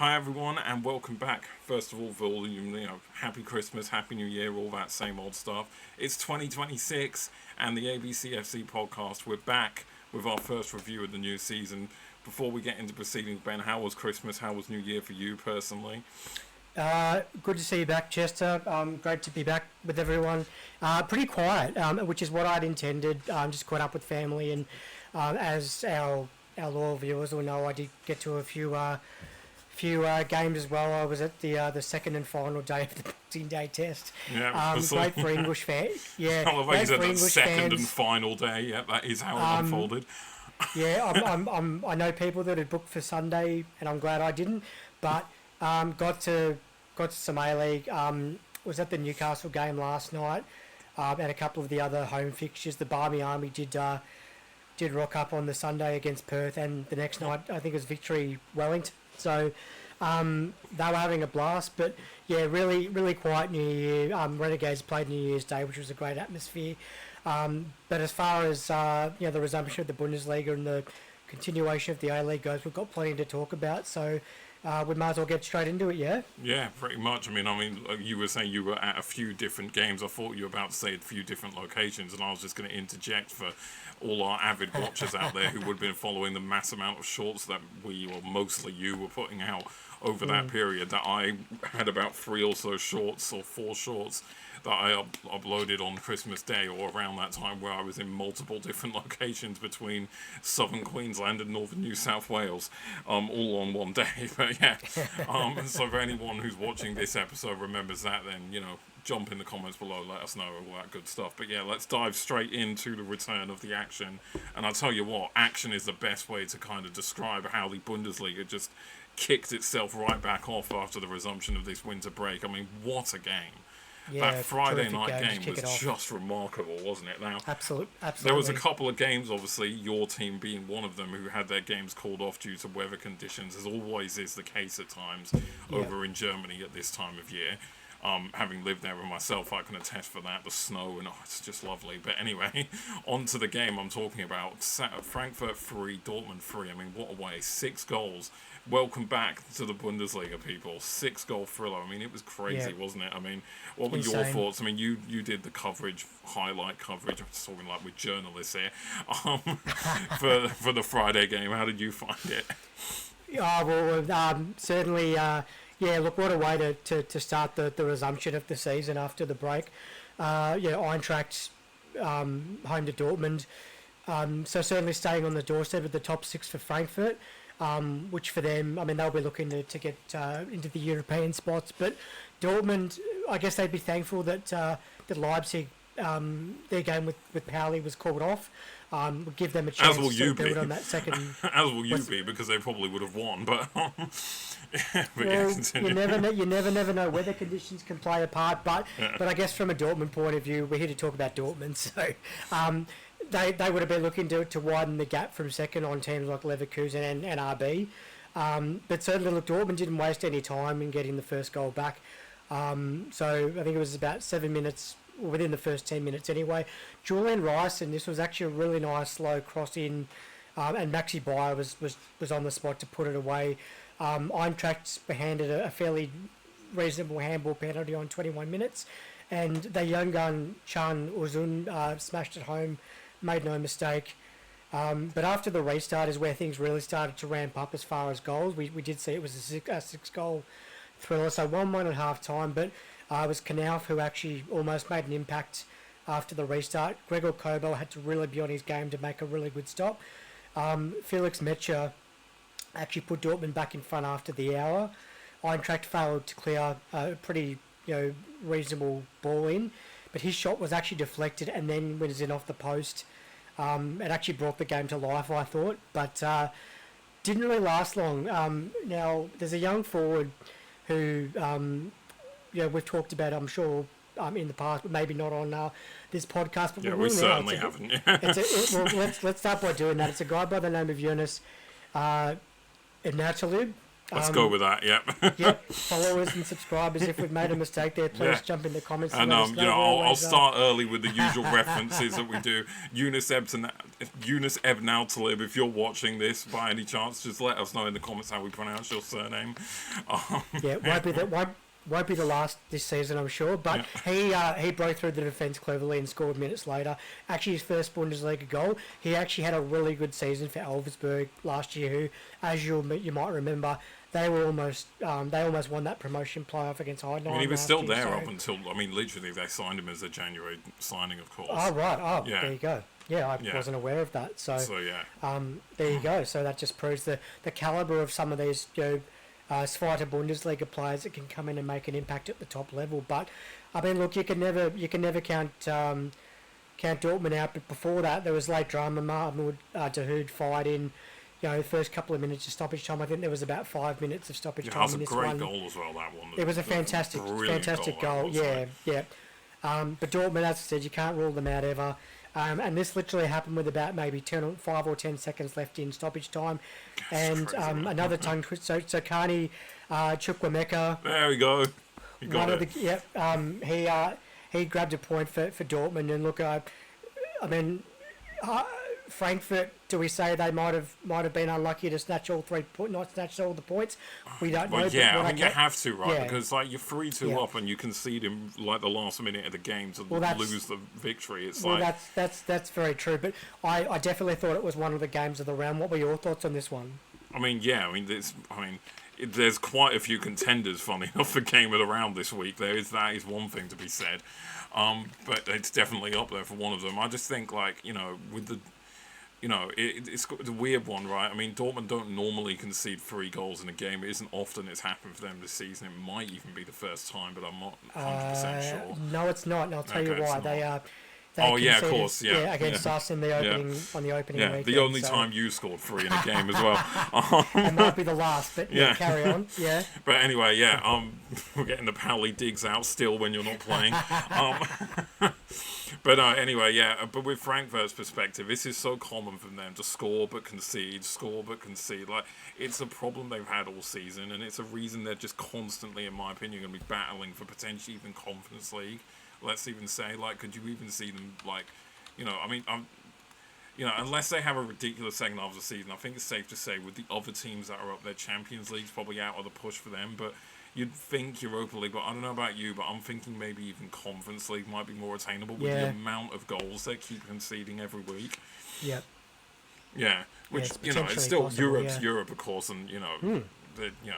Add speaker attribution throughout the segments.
Speaker 1: Hi everyone, and welcome back. First of all, for all you know, happy Christmas, happy New Year, all that same old stuff. It's 2026, and the ABCFC podcast. We're back with our first review of the new season. Before we get into proceedings, Ben, how was Christmas? How was New Year for you personally?
Speaker 2: Good to see you back, Chester. Great to be back with everyone. Pretty quiet, which is what I'd intended. Just caught up with family, and as our loyal viewers will know, I did get to a few games as well. I was at the second and final day of the Boxing Day test.
Speaker 1: Yeah,
Speaker 2: great for English fans. Yeah,
Speaker 1: I love how you
Speaker 2: great
Speaker 1: said
Speaker 2: for
Speaker 1: that
Speaker 2: English
Speaker 1: second
Speaker 2: fans.
Speaker 1: and final day. Yeah, that is how it unfolded.
Speaker 2: Yeah, I know people that had booked for Sunday, and I'm glad I didn't. But got to some A-League. Was at the Newcastle game last night, and a couple of the other home fixtures. The Barmy Army did rock up on the Sunday against Perth, and the next night I think it was Victory Wellington. So they were having a blast. But yeah, really quiet New Year. Renegades played New Year's Day, which was a great atmosphere. But as far as the resumption of the Bundesliga and the continuation of the A-League goes, we've got plenty to talk about. So we might as well get straight into it, yeah?
Speaker 1: Yeah, pretty much. I mean, you were saying you were at a few different games. I thought you were about to say a few different locations, and I was just going to interject for all our avid watchers out there who would have been following the mass amount of shorts that we, or mostly you, were putting out over that period. That I had about 3 or so shorts, or 4 shorts, that I uploaded on Christmas Day or around that time, where I was in multiple different locations between southern Queensland and northern New South Wales, all on one day. But yeah, so for anyone who's watching this episode remembers that, then, jump in the comments below, let us know, all that good stuff. But yeah, let's dive straight into the return of the action. And I'll tell you what, action is the best way to kind of describe how the Bundesliga just kicked itself right back off after the resumption of this winter break. I mean, what a game.
Speaker 2: Yeah,
Speaker 1: that Friday night game was
Speaker 2: just
Speaker 1: just remarkable, wasn't it? Now,
Speaker 2: absolutely.
Speaker 1: There was a couple of games, obviously, your team being one of them, who had their games called off due to weather conditions, as always is the case at times over in Germany at this time of year. Having lived there with myself, I can attest for that. The snow, and it's just lovely. But anyway, on to the game I'm talking about. Frankfurt 3, Dortmund 3. I mean, what a way. 6 goals. Welcome back to the Bundesliga, people. 6-goal thriller. I mean, it was crazy, wasn't it? I mean, what were your thoughts? I mean, you did the coverage, highlight coverage. I'm just talking like we're journalists here. For the Friday game, how did you find it?
Speaker 2: Certainly. Look, what a way to start the resumption of the season after the break. Eintracht home to Dortmund. So certainly staying on the doorstep of the top 6 for Frankfurt, which for them, I mean, they'll be looking to get into the European spots. But Dortmund, I guess they'd be thankful that Leipzig, their game with Pauli was called off. Would give them a chance to build on that second.
Speaker 1: As will you be, because they probably would have won. But,
Speaker 2: you never know. Weather conditions can play a part. But I guess from a Dortmund point of view, we're here to talk about Dortmund. So they would have been looking to widen the gap from second on teams like Leverkusen and RB. But certainly, look, Dortmund didn't waste any time in getting the first goal back. So I think it was about 7 minutes, within the first 10 minutes anyway. Julian Rice, and this was actually a really nice slow cross in, and Maxi Bayer was on the spot to put it away. Eintracht were handed a fairly reasonable handball penalty on 21 minutes, and the young gun Chan Uzun smashed it home, made no mistake. But after the restart is where things really started to ramp up as far as goals. We did see it was a 6-goal thriller, so 1-1 at half time, but it was Knauf who actually almost made an impact after the restart. Gregor Kobel had to really be on his game to make a really good stop. Felix Metscher actually put Dortmund back in front after the hour. Eintracht failed to clear a pretty reasonable ball in, but his shot was actually deflected and then was in off the post. It actually brought the game to life, I thought, but didn't really last long. Now, there's a young forward who we've talked about, I'm sure, in the past, but maybe not on this podcast. But
Speaker 1: we certainly haven't.
Speaker 2: Let's start by doing that. It's a guy by the name of Jonas Inatalib.
Speaker 1: Let's go with that. Yep.
Speaker 2: Yep. Followers and subscribers. If we've made a mistake there, please jump in the comments.
Speaker 1: And
Speaker 2: let us know.
Speaker 1: I'll start early with the usual references that we do. Eunice Ebnautalib, if you're watching this by any chance, just let us know in the comments how we pronounce your surname.
Speaker 2: Won't be the last this season, I'm sure. But he broke through the defence cleverly and scored minutes later. Actually, his first Bundesliga goal. He actually had a really good season for Wolfsburg last year, who, as you might remember, they almost won that promotion playoff against Heidenheim.
Speaker 1: I mean, he was still there up until, literally they signed him as a January signing, of course.
Speaker 2: Oh, right. Oh, there you go. Yeah, I wasn't aware of that. So there you go. So that just proves the calibre of some of these, Zweite Bundesliga players that can come in and make an impact at the top level. But I mean, look, you can never count Dortmund out. But before that, there was late drama. Mahmoud Dahoud fired in, the first couple of minutes of stoppage time. I think there was about 5 minutes of stoppage time in this one.
Speaker 1: It was a great goal as well. That one.
Speaker 2: It was a fantastic goal. Yeah. But Dortmund, as I said, you can't rule them out ever. And this literally happened with about maybe 5 or 10 seconds left in stoppage time. And another tongue twist. So Carney Chukwuemeka.
Speaker 1: There we go. You got it.
Speaker 2: He grabbed a point for Dortmund. And look, Frankfurt, do we say they might have been unlucky to not snatch all the points? We don't know.
Speaker 1: Well, yeah, you have to, right? Yeah. Because you're 3-2 up and you concede in the last minute of the game to lose the victory. It's
Speaker 2: that's very true. But I definitely thought it was one of the games of the round. What were your thoughts on this one?
Speaker 1: There's quite a few contenders, funny enough, for game of the round this week. That is one thing to be said, but it's definitely up there for one of them. I just think with the. It's a weird one, right? I mean, Dortmund don't normally concede 3 goals in a game. It isn't often it's happened for them this season. It might even be the first time, but I'm not 100% sure.
Speaker 2: No, it's not, and I'll tell you why.
Speaker 1: Of course,
Speaker 2: against us in the opening on the opening weekend.
Speaker 1: The only time you scored 3 in a game as well.
Speaker 2: It might be the last, but carry on. Yeah.
Speaker 1: But anyway, we're getting the Pally digs out still when you're not playing. But but with Frankfurt's perspective, this is so common for them to score but concede. Like, it's a problem they've had all season, and it's a reason they're just constantly, in my opinion, going to be battling for potentially even Conference League. Let's even say, could you even see them, unless they have a ridiculous second half of the season, I think it's safe to say with the other teams that are up there, Champions League's probably out of the push for them, but you'd think Europa League, but I don't know about you, but I'm thinking maybe even Conference League might be more attainable with the amount of goals they keep conceding every week.
Speaker 2: Yep.
Speaker 1: Yeah, which, it's still possible, Europe, of course, and,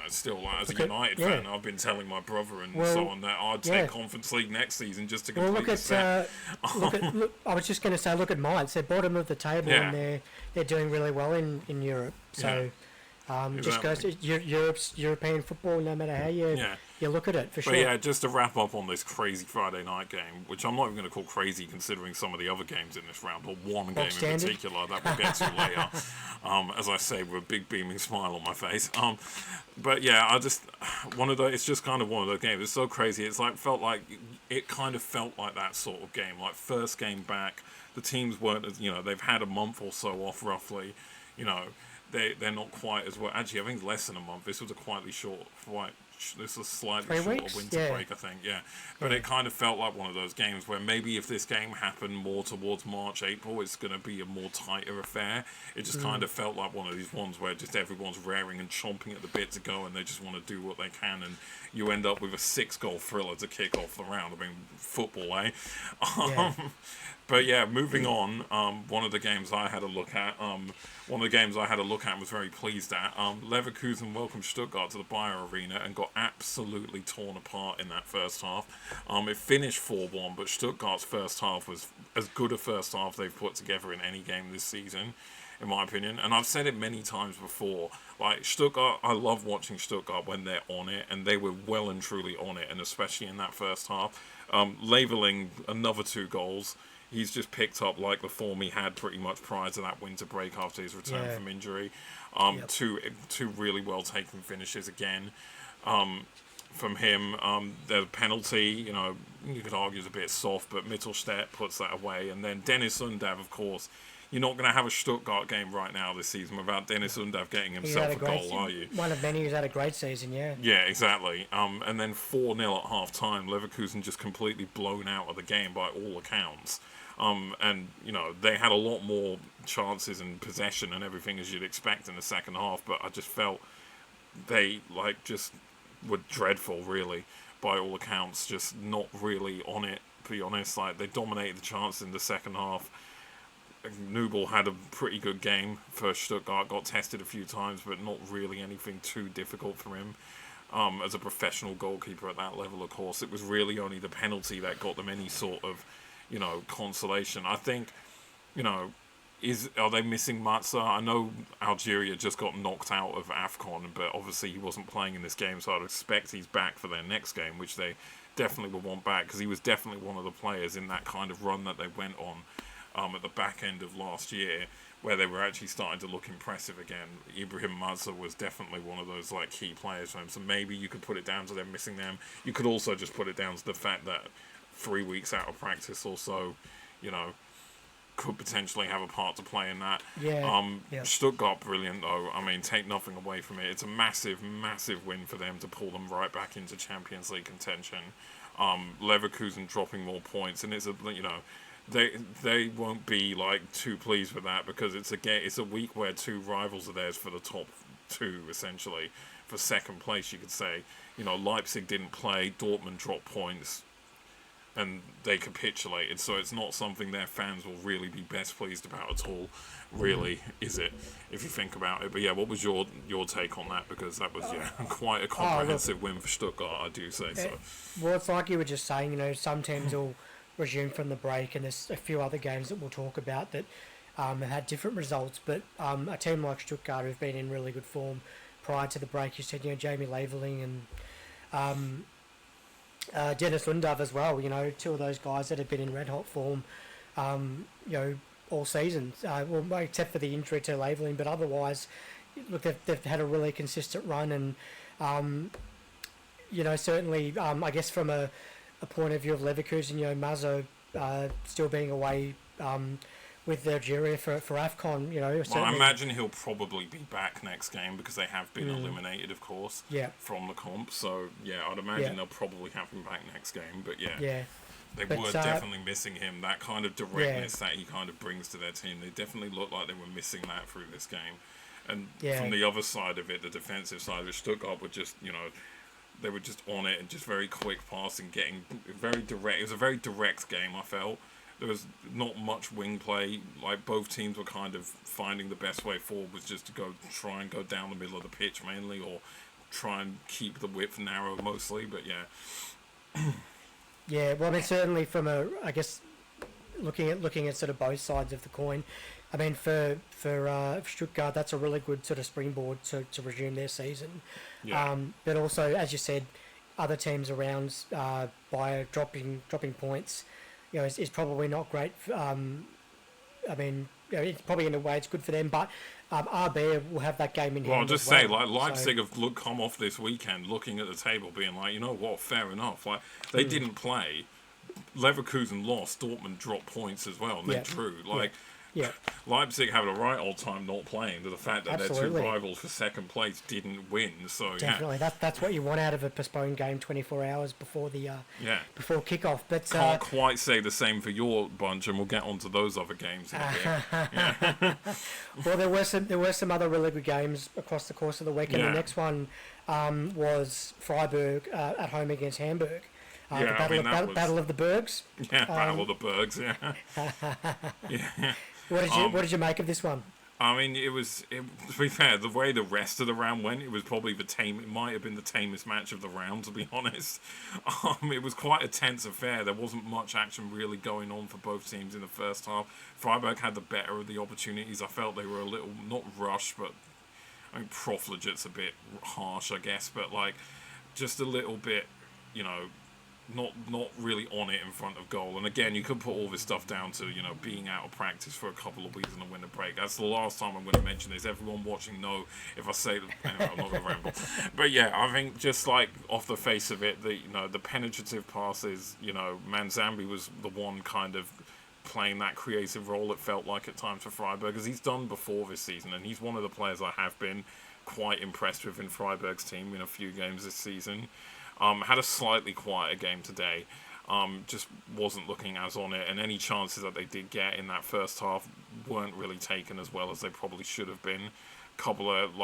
Speaker 1: it's still as a United fan, I've been telling my brother and so on that I'd take Conference League next season just to complete the set.
Speaker 2: I was just going to say, look at Mainz. They're bottom of the table and they're doing really well in Europe. So just goes to European football, no matter how you look at it, for sure.
Speaker 1: But just to wrap up on this crazy Friday night game, which I'm not even going to call crazy considering some of the other games in this round, or one game in particular that we'll get to later. As I say, with a big beaming smile on my face. It's just kind of one of those games. It's so crazy. It kind of felt like that sort of game. Like, first game back, the teams weren't as, they've had a month or so off roughly, they're not quite as well. Actually, I think it's less than a month. This was this was a slightly shorter winter break, I think. Yeah, but it kind of felt like one of those games where maybe if this game happened more towards March, April, it's going to be a more tighter affair. It just kind of felt like one of these ones where just everyone's raring and chomping at the bit to go, and they just want to do what they can, and you end up with a 6-goal thriller to kick off the round. I mean, football, eh? But moving on, one of the games I had a look at, and was very pleased at, Leverkusen welcomed Stuttgart to the Bayern Arena and got absolutely torn apart in that first half. It finished 4-1, but Stuttgart's first half was as good a first half they've put together in any game this season, in my opinion. And I've said it many times before, Stuttgart, I love watching Stuttgart when they're on it, and they were well and truly on it, and especially in that first half. Leveling another 2 goals. He's just picked up the form he had pretty much prior to that winter break after his return from injury. Two really well taken finishes again from him. The penalty, you could argue is a bit soft, but Mittelstadt puts that away. And then Dennis Undav, of course, you're not going to have a Stuttgart game right now this season without Dennis Undav getting himself a goal, are you?
Speaker 2: One of many who's had a great season, yeah.
Speaker 1: Yeah, exactly. And then 4-0 at half-time. Leverkusen just completely blown out of the game by all accounts. And, they had a lot more chances and possession and everything as you'd expect in the second half, but I just felt they, just were dreadful, really, by all accounts. Just not really on it, to be honest. They dominated the chances in the second half. Nubel had a pretty good game for Stuttgart, got tested a few times, but not really anything too difficult for him. As a professional goalkeeper at that level, of course, it was really only the penalty that got them any sort of, consolation. I think, are they missing Matza? I know Algeria just got knocked out of AFCON, but obviously he wasn't playing in this game, so I'd expect he's back for their next game, which they definitely will want back, because he was definitely one of the players in that kind of run that they went on. At the back end of last year, where they were actually starting to look impressive again. Ibrahim Mazza was definitely one of those key players for them. So maybe you could put it down to them missing them. You could also just put it down to the fact that 3 weeks out of practice or so, could potentially have a part to play in that. Stuttgart, brilliant though. I mean, take nothing away from it. It's a massive, massive win for them to pull them right back into Champions League contention. Leverkusen dropping more points, and it's They won't be too pleased with that, because it's a week where two rivals are theirs for the top two, essentially, for second place, you could say. Leipzig didn't play, Dortmund dropped points, and they capitulated. So it's not something their fans will really be best pleased about at all, really, is it? If you think about it. But yeah, what was your take on that? Because that was quite a comprehensive win for Stuttgart, I do say so.
Speaker 2: Well, it's like you were just saying. Some teams will resume from the break, and there's a few other games that we'll talk about that have had different results, but a team like Stuttgart who've been in really good form prior to the break, you said, Jamie Leverling and Dennis Undav as well, two of those guys that have been in red hot form all season, except for the injury to Leverling, but otherwise, look, they've had a really consistent run, and certainly I guess from a point of view of Leverkusen, Mazzo still being away with Algeria for AFCON,
Speaker 1: Well, I imagine he'll probably be back next game, because they have been eliminated, of course, from the comp. So, I'd imagine they'll probably have him back next game. But, they were definitely missing him. That kind of directness that he kind of brings to their team. They definitely looked like they were missing that through this game. And from the other side of it, the defensive side of it, Stuttgart were just, they were just on it and just very quick passing, getting very direct. It was a very direct game, I felt. There was not much wing play. Both teams were kind of finding the best way forward was just to try and go down the middle of the pitch mainly, or try and keep the width narrow mostly. But
Speaker 2: well, I mean, certainly from I guess looking at sort of both sides of the coin. I mean, for Stuttgart, that's a really good sort of springboard to resume their season. But also, as you said, other teams around by dropping points, is probably not great. I mean, it's probably in a way it's good for them, but RB will have that game in hand.
Speaker 1: Well, I'll just say, Leipzig have come off this weekend looking at the table, being like, you know what, fair enough. They didn't play. Leverkusen lost. Dortmund dropped points as well, and they drew. Leipzig have a right old time not playing, to the fact that their two rivals for second place didn't win. So
Speaker 2: definitely, that's what you want out of a postponed game 24 hours before the before kickoff. But
Speaker 1: can't quite say the same for your bunch, and we'll get onto those other games in a bit.
Speaker 2: Well, there were some other really good games across the course of the week, and the next one was Freiburg at home against Hamburg. Battle of the Bergs.
Speaker 1: Battle of the Bergs.
Speaker 2: What did you make of this one?
Speaker 1: I mean, to be fair, the way the rest of the round went, it was probably it might have been the tamest match of the round, to be honest. It was quite a tense affair. There wasn't much action really going on for both teams in the first half. Freiburg had the better of the opportunities. I felt they were a little, not rushed, but I mean, profligate's a bit harsh, I guess, but just a little bit, not really on it in front of goal. And again, you could put all this stuff down to, being out of practice for a couple of weeks and a winter break. That's the last time I'm going to mention this. Everyone watching know if I say that. Anyway, I'm not going to ramble. But I think just off the face of it, the penetrative passes, Manzambi was the one kind of playing that creative role, it felt like at times for Freiburg, as he's done before this season, and he's one of the players I have been quite impressed with in Freiburg's team in a few games this season. Had a slightly quieter game today. Just wasn't looking as on it, and any chances that they did get in that first half weren't really taken as well as they probably should have been. Couple of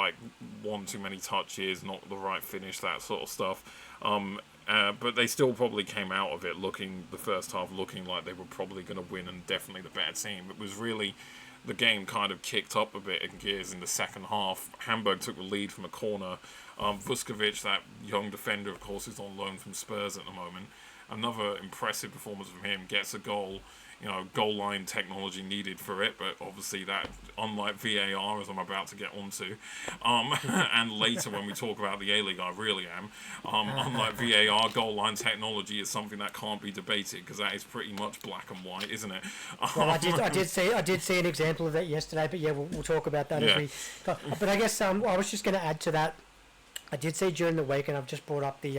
Speaker 1: one too many touches, not the right finish, that sort of stuff. But they still probably came out of it the first half looking like they were probably going to win and definitely the better team. It was really, the game kind of kicked up a bit in gears in the second half. Hamburg took the lead from a corner. Vuskovic, that young defender, of course, who's on loan from Spurs at the moment. Another impressive performance from him, gets a goal. Goal line technology needed for it, but obviously that, unlike VAR, as I'm about to get onto, and later when we talk about the A-League, I really am, unlike VAR, goal line technology is something that can't be debated, because that is pretty much black and white, isn't it?
Speaker 2: Well, I did see an example of that yesterday, but yeah, we'll talk about that as we go. But I guess I was just going to add to that, I did see during the week, and I've just brought up the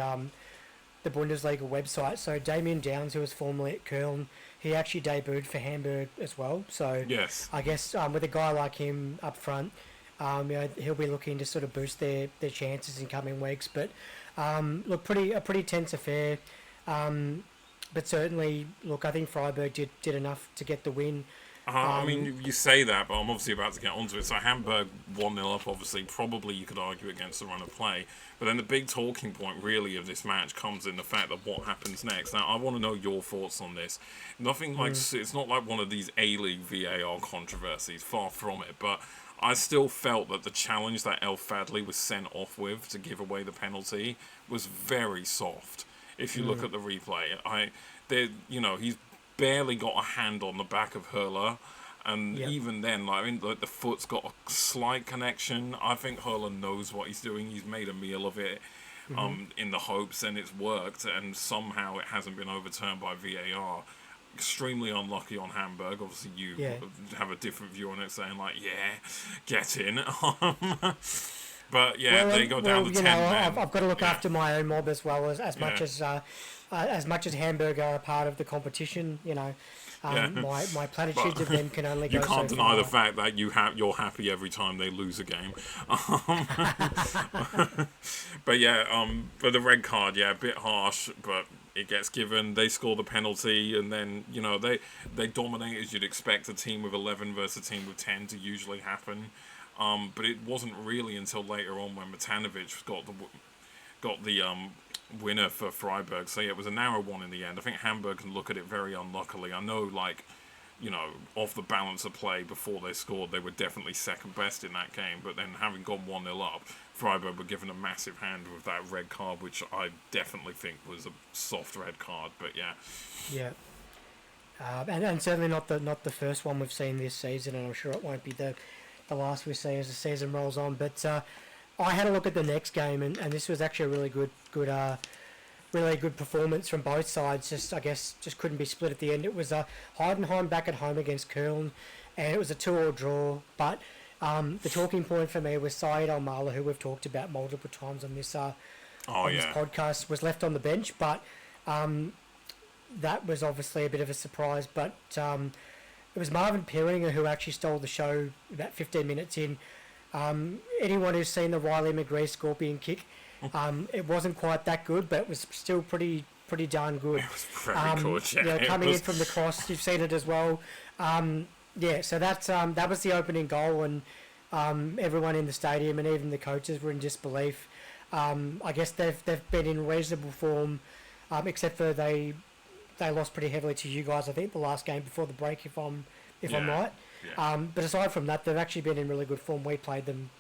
Speaker 2: Bundesliga website, so Damien Downs, who was formerly at Köln, he actually debuted for Hamburg as well. So
Speaker 1: yes,
Speaker 2: I guess with a guy like him up front, he'll be looking to sort of boost their chances in coming weeks. But look, a pretty tense affair. But certainly, look, I think Freiburg did enough to get the win.
Speaker 1: I mean, you say that, but I'm obviously about to get onto it. So Hamburg 1-0 up, obviously, probably you could argue against the run of play. But then the big talking point, really, of this match comes in the fact of what happens next. Now, I want to know your thoughts on this. Nothing like, it's not like one of these A-League VAR controversies, far from it. But I still felt that the challenge that El Fadli was sent off with to give away the penalty was very soft. If you look at the replay, he's barely got a hand on the back of Hurler, and even then, the foot's got a slight connection. I think Hurler knows what he's doing. He's made a meal of it, in the hopes, and it's worked, and somehow it hasn't been overturned by VAR. Extremely unlucky on Hamburg. Obviously, you have a different view on it, saying get in. But they go down to 10 men.
Speaker 2: I've got to look after my own mob as well as much as Hamburg are a part of the competition. My platitudes of them can only go so far.
Speaker 1: You can't deny the fact that you're happy every time they lose a game. But the red card, a bit harsh, but it gets given. They score the penalty, and then they dominate as you'd expect a team with 11 versus a team with 10 to usually happen. But it wasn't really until later on when Matanovic got the winner for Freiburg. So it was a narrow one in the end. I think Hamburg can look at it very unluckily. I know, off the balance of play before they scored, they were definitely second best in that game. But then having gone 1-0 up, Freiburg were given a massive hand with that red card, which I definitely think was a soft red card. But
Speaker 2: and certainly not the first one we've seen this season, and I'm sure it won't be the last we see as the season rolls on. But I had a look at the next game, and this was actually a really good performance from both sides. Just couldn't be split at the end. It was Heidenheim back at home against Köln, and it was a 2-2 draw. But the talking point for me was Said Almala, who we've talked about multiple times on this this podcast, was left on the bench. But that was obviously a bit of a surprise. But it was Marvin Pieringer who actually stole the show about 15 minutes in. Anyone who's seen the Riley McGree scorpion kick, it wasn't quite that good, but it was still pretty darn good.
Speaker 1: It was very good,
Speaker 2: coming in from the cross, you've seen it as well. So that was the opening goal, and everyone in the stadium and even the coaches were in disbelief. I guess they've been in reasonable form, except for they lost pretty heavily to you guys, I think, the last game before the break, if I'm right. Yeah. But aside from that, they've actually been in really good form. We played them,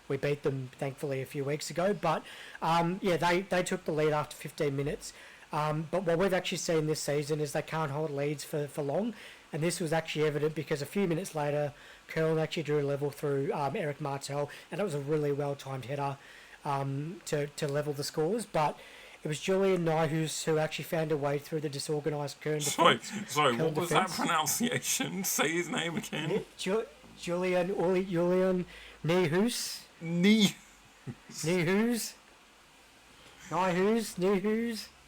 Speaker 2: we beat them, thankfully, a few weeks ago. But, they took the lead after 15 minutes. But what we've actually seen this season is they can't hold leads for long. And this was actually evident because a few minutes later, Köln actually drew level through Eric Martel. And it was a really well-timed header to level the scores. But it was Julian Nyhus who actually found a way through the disorganised Köln defence.
Speaker 1: Sorry, what was that pronunciation? Say his name again.
Speaker 2: Julian Nyhus. Nyhus.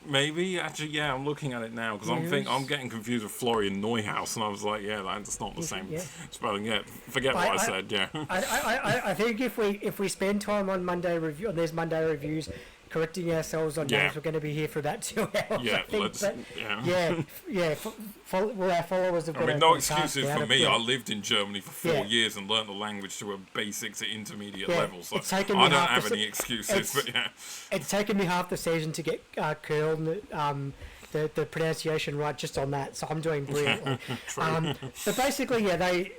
Speaker 1: Maybe actually, yeah. I'm looking at it now because I'm getting confused with Florian Neuhaus, and I was like, yeah, that's not the same spelling. Yeah, forget what I said. Yeah.
Speaker 2: I think if we spend time on these Monday reviews, correcting ourselves on names, we're going to be here for about 2 hours.
Speaker 1: Yeah,
Speaker 2: I think.
Speaker 1: let's.
Speaker 2: But
Speaker 1: yeah.
Speaker 2: Well, our followers have got.
Speaker 1: I mean, no excuses for me. I lived in Germany for 4 years and learnt the language to a basic to intermediate level. So I don't have any excuses. But yeah,
Speaker 2: it's taken me half the season to get Köln the pronunciation right just on that. So I'm doing brilliantly. But basically, they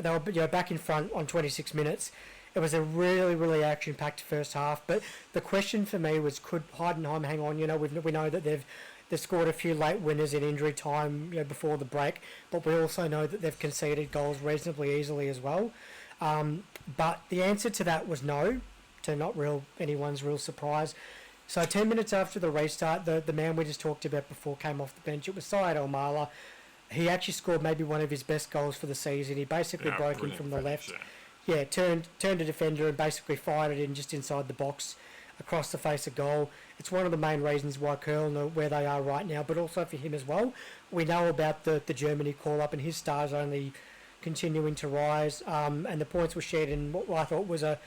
Speaker 2: were back in front on 26 minutes. It was a really, really action-packed first half. But the question for me was, could Heidenheim hang on? You know, we know that they've scored a few late winners in injury time, before the break. But we also know that they've conceded goals reasonably easily as well. But the answer to that was no, to not anyone's real surprise. So 10 minutes after the restart, the man we just talked about before came off the bench. It was Syed Almala. He actually scored maybe one of his best goals for the season. He basically broke in from the left. Yeah, turned a defender and basically fired it in just inside the box across the face of goal. It's one of the main reasons why Köln are where they are right now, but also for him as well. We know about the Germany call-up, and his star's only continuing to rise, and the points were shared in what I thought was a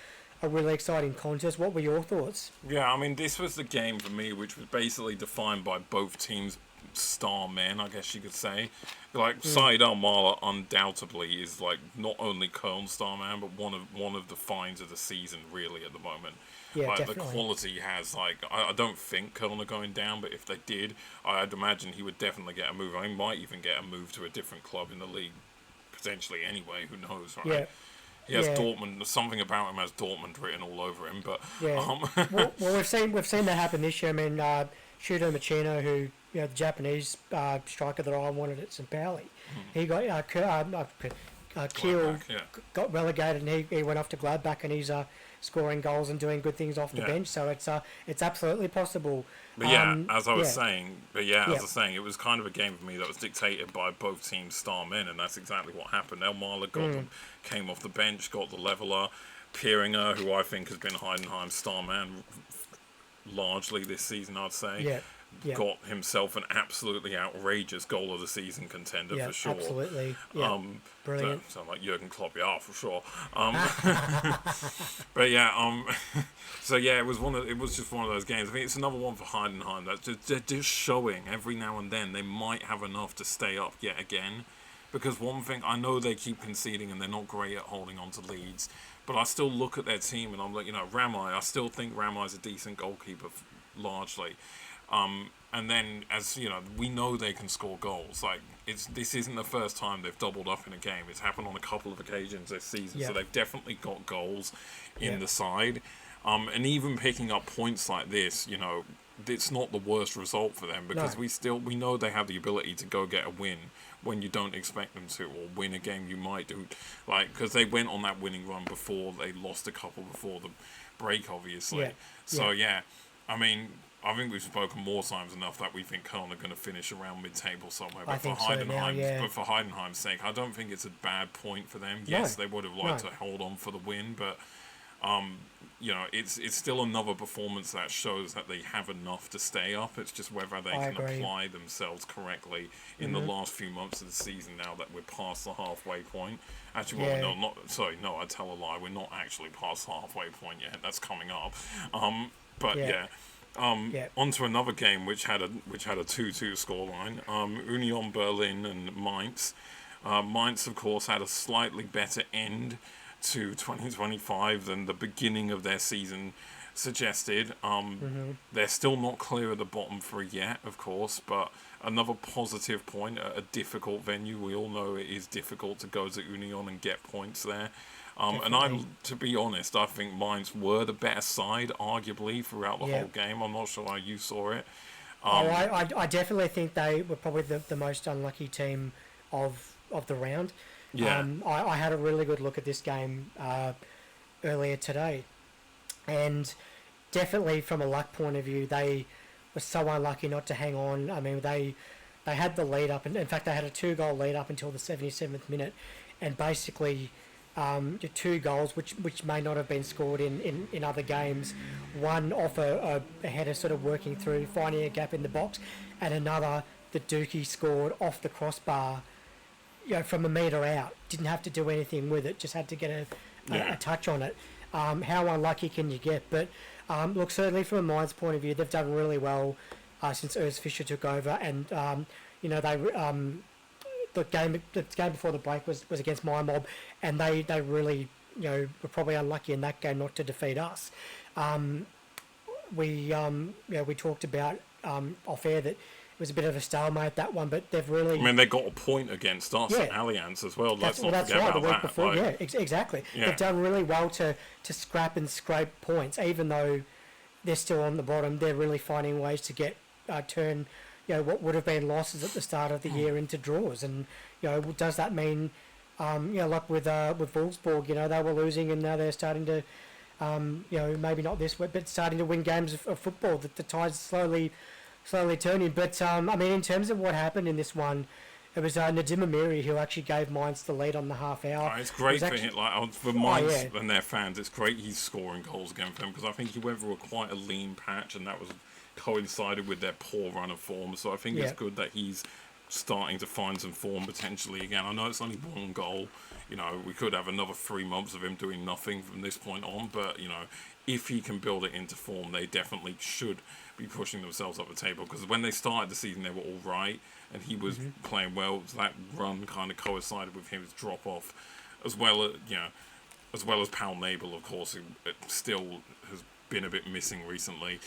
Speaker 2: really exciting contest. What were your thoughts?
Speaker 1: Yeah, I mean, this was the game for me, which was basically defined by both teams' star men, I guess you could say. Like Said Al-Mala undoubtedly is like not only Köln's star man, but one of the finds of the season really at the moment.
Speaker 2: Yeah,
Speaker 1: like
Speaker 2: definitely.
Speaker 1: The quality he has, like I don't think Köln are going down, but if they did, I'd imagine he would definitely get a move. I mean, might even get a move to a different club in the league, potentially anyway. Who knows, right?
Speaker 2: Yeah.
Speaker 1: He has Dortmund. Something about him has Dortmund written all over him. But
Speaker 2: well, we've seen that happen this year. I mean, Shuto Machino, who the Japanese striker that I wanted at St. Pauli, he got Kiel got relegated, and he went off to Gladbach, and he's scoring goals and doing good things off the bench. So it's absolutely possible.
Speaker 1: But as I was saying, it was kind of a game for me that was dictated by both teams' star men, and that's exactly what happened. Elmala came off the bench, got the leveller. Pieringer, who I think has been Heidenheim's star man largely this season, I'd say, got himself an absolutely outrageous goal of the season contender for sure.
Speaker 2: Absolutely. Brilliant.
Speaker 1: Sound like Jurgen Klopp, for sure. But so it was just one of those games. I think it's another one for Heidenheim that's just showing every now and then they might have enough to stay up yet again. Because one thing, I know they keep conceding and they're not great at holding on to leads, but I still look at their team and I'm like, Ramai, I still think Ramai's a decent goalkeeper largely. And then, as you know, we know they can score goals. Like this isn't the first time they've doubled up in a game. It's happened on a couple of occasions this season, so they've definitely got goals in the side. And even picking up points like this, it's not the worst result for them because we know they have the ability to go get a win when you don't expect them to, or win a game you might do, because they went on that winning run before. They lost a couple before the break, obviously. I mean, I think we've spoken more times enough that we think Köln are going to finish around mid-table somewhere. But for Heidenheim's sake, I don't think it's a bad point for them. Yes, they would have liked to hold on for the win, but it's still another performance that shows that they have enough to stay up. It's just whether they can apply themselves correctly in the last few months of the season. Now that we're past the halfway point, actually, I tell a lie. We're not actually past the halfway point yet. That's coming up. On to another game which had a 2-2 scoreline. Union Berlin and Mainz. Mainz, of course, had a slightly better end to 2025 than the beginning of their season suggested. They're still not clear of the bottom three yet, of course, but another positive point at a difficult venue. We all know it is difficult to go to Union and get points there. And to be honest, I think Mainz were the better side, arguably, throughout the whole game. I'm not sure how you saw it.
Speaker 2: I definitely think they were probably the most unlucky team of the round.
Speaker 1: Yeah.
Speaker 2: I had a really good look at this game earlier today, and definitely from a luck point of view, they were so unlucky not to hang on. I mean, they had the lead up, and in fact, they had a 2-goal lead up until the 77th minute, and basically 2 goals which may not have been scored in other games. One off a header sort of working through, finding a gap in the box, and another that Dookie scored off the crossbar, from a metre out. Didn't have to do anything with it, just had to get a touch on it. How unlucky can you get? But look, certainly from a Mainz point of view, they've done really well since Urs Fischer took over, and they the game before the break was against my mob, and they really were probably unlucky in that game not to defeat us. We talked about off air that it was a bit of a stalemate, that one, but they've really...
Speaker 1: I mean, they got a point against us at Allianz as well. Let's not forget about
Speaker 2: the week
Speaker 1: that.
Speaker 2: Before, exactly. Yeah. They've done really well to scrap and scrape points, even though they're still on the bottom. They're really finding ways to get turn what would have been losses at the start of the year into draws. And does that mean like with Wolfsburg, they were losing and now they're starting to maybe not this week, but starting to win games of football. That the tide's slowly turning. But I mean, in terms of what happened in this one, it was Nadim Amiri who actually gave Mainz the lead on the half hour.
Speaker 1: It's great for him, for Mainz and their fans. It's great he's scoring goals again for them, because I think he went through quite a lean patch, and that was coincided with their poor run of form. So I think it's good that he's starting to find some form potentially again. I know it's only 1 goal. We could have another 3 months of him doing nothing from this point on. But if he can build it into form, they definitely should be pushing themselves up the table. Because when they started the season, they were all right, and he was playing well. So that run kind of coincided with his drop off, as well as Paul Nabel, of course, who still has been a bit missing recently.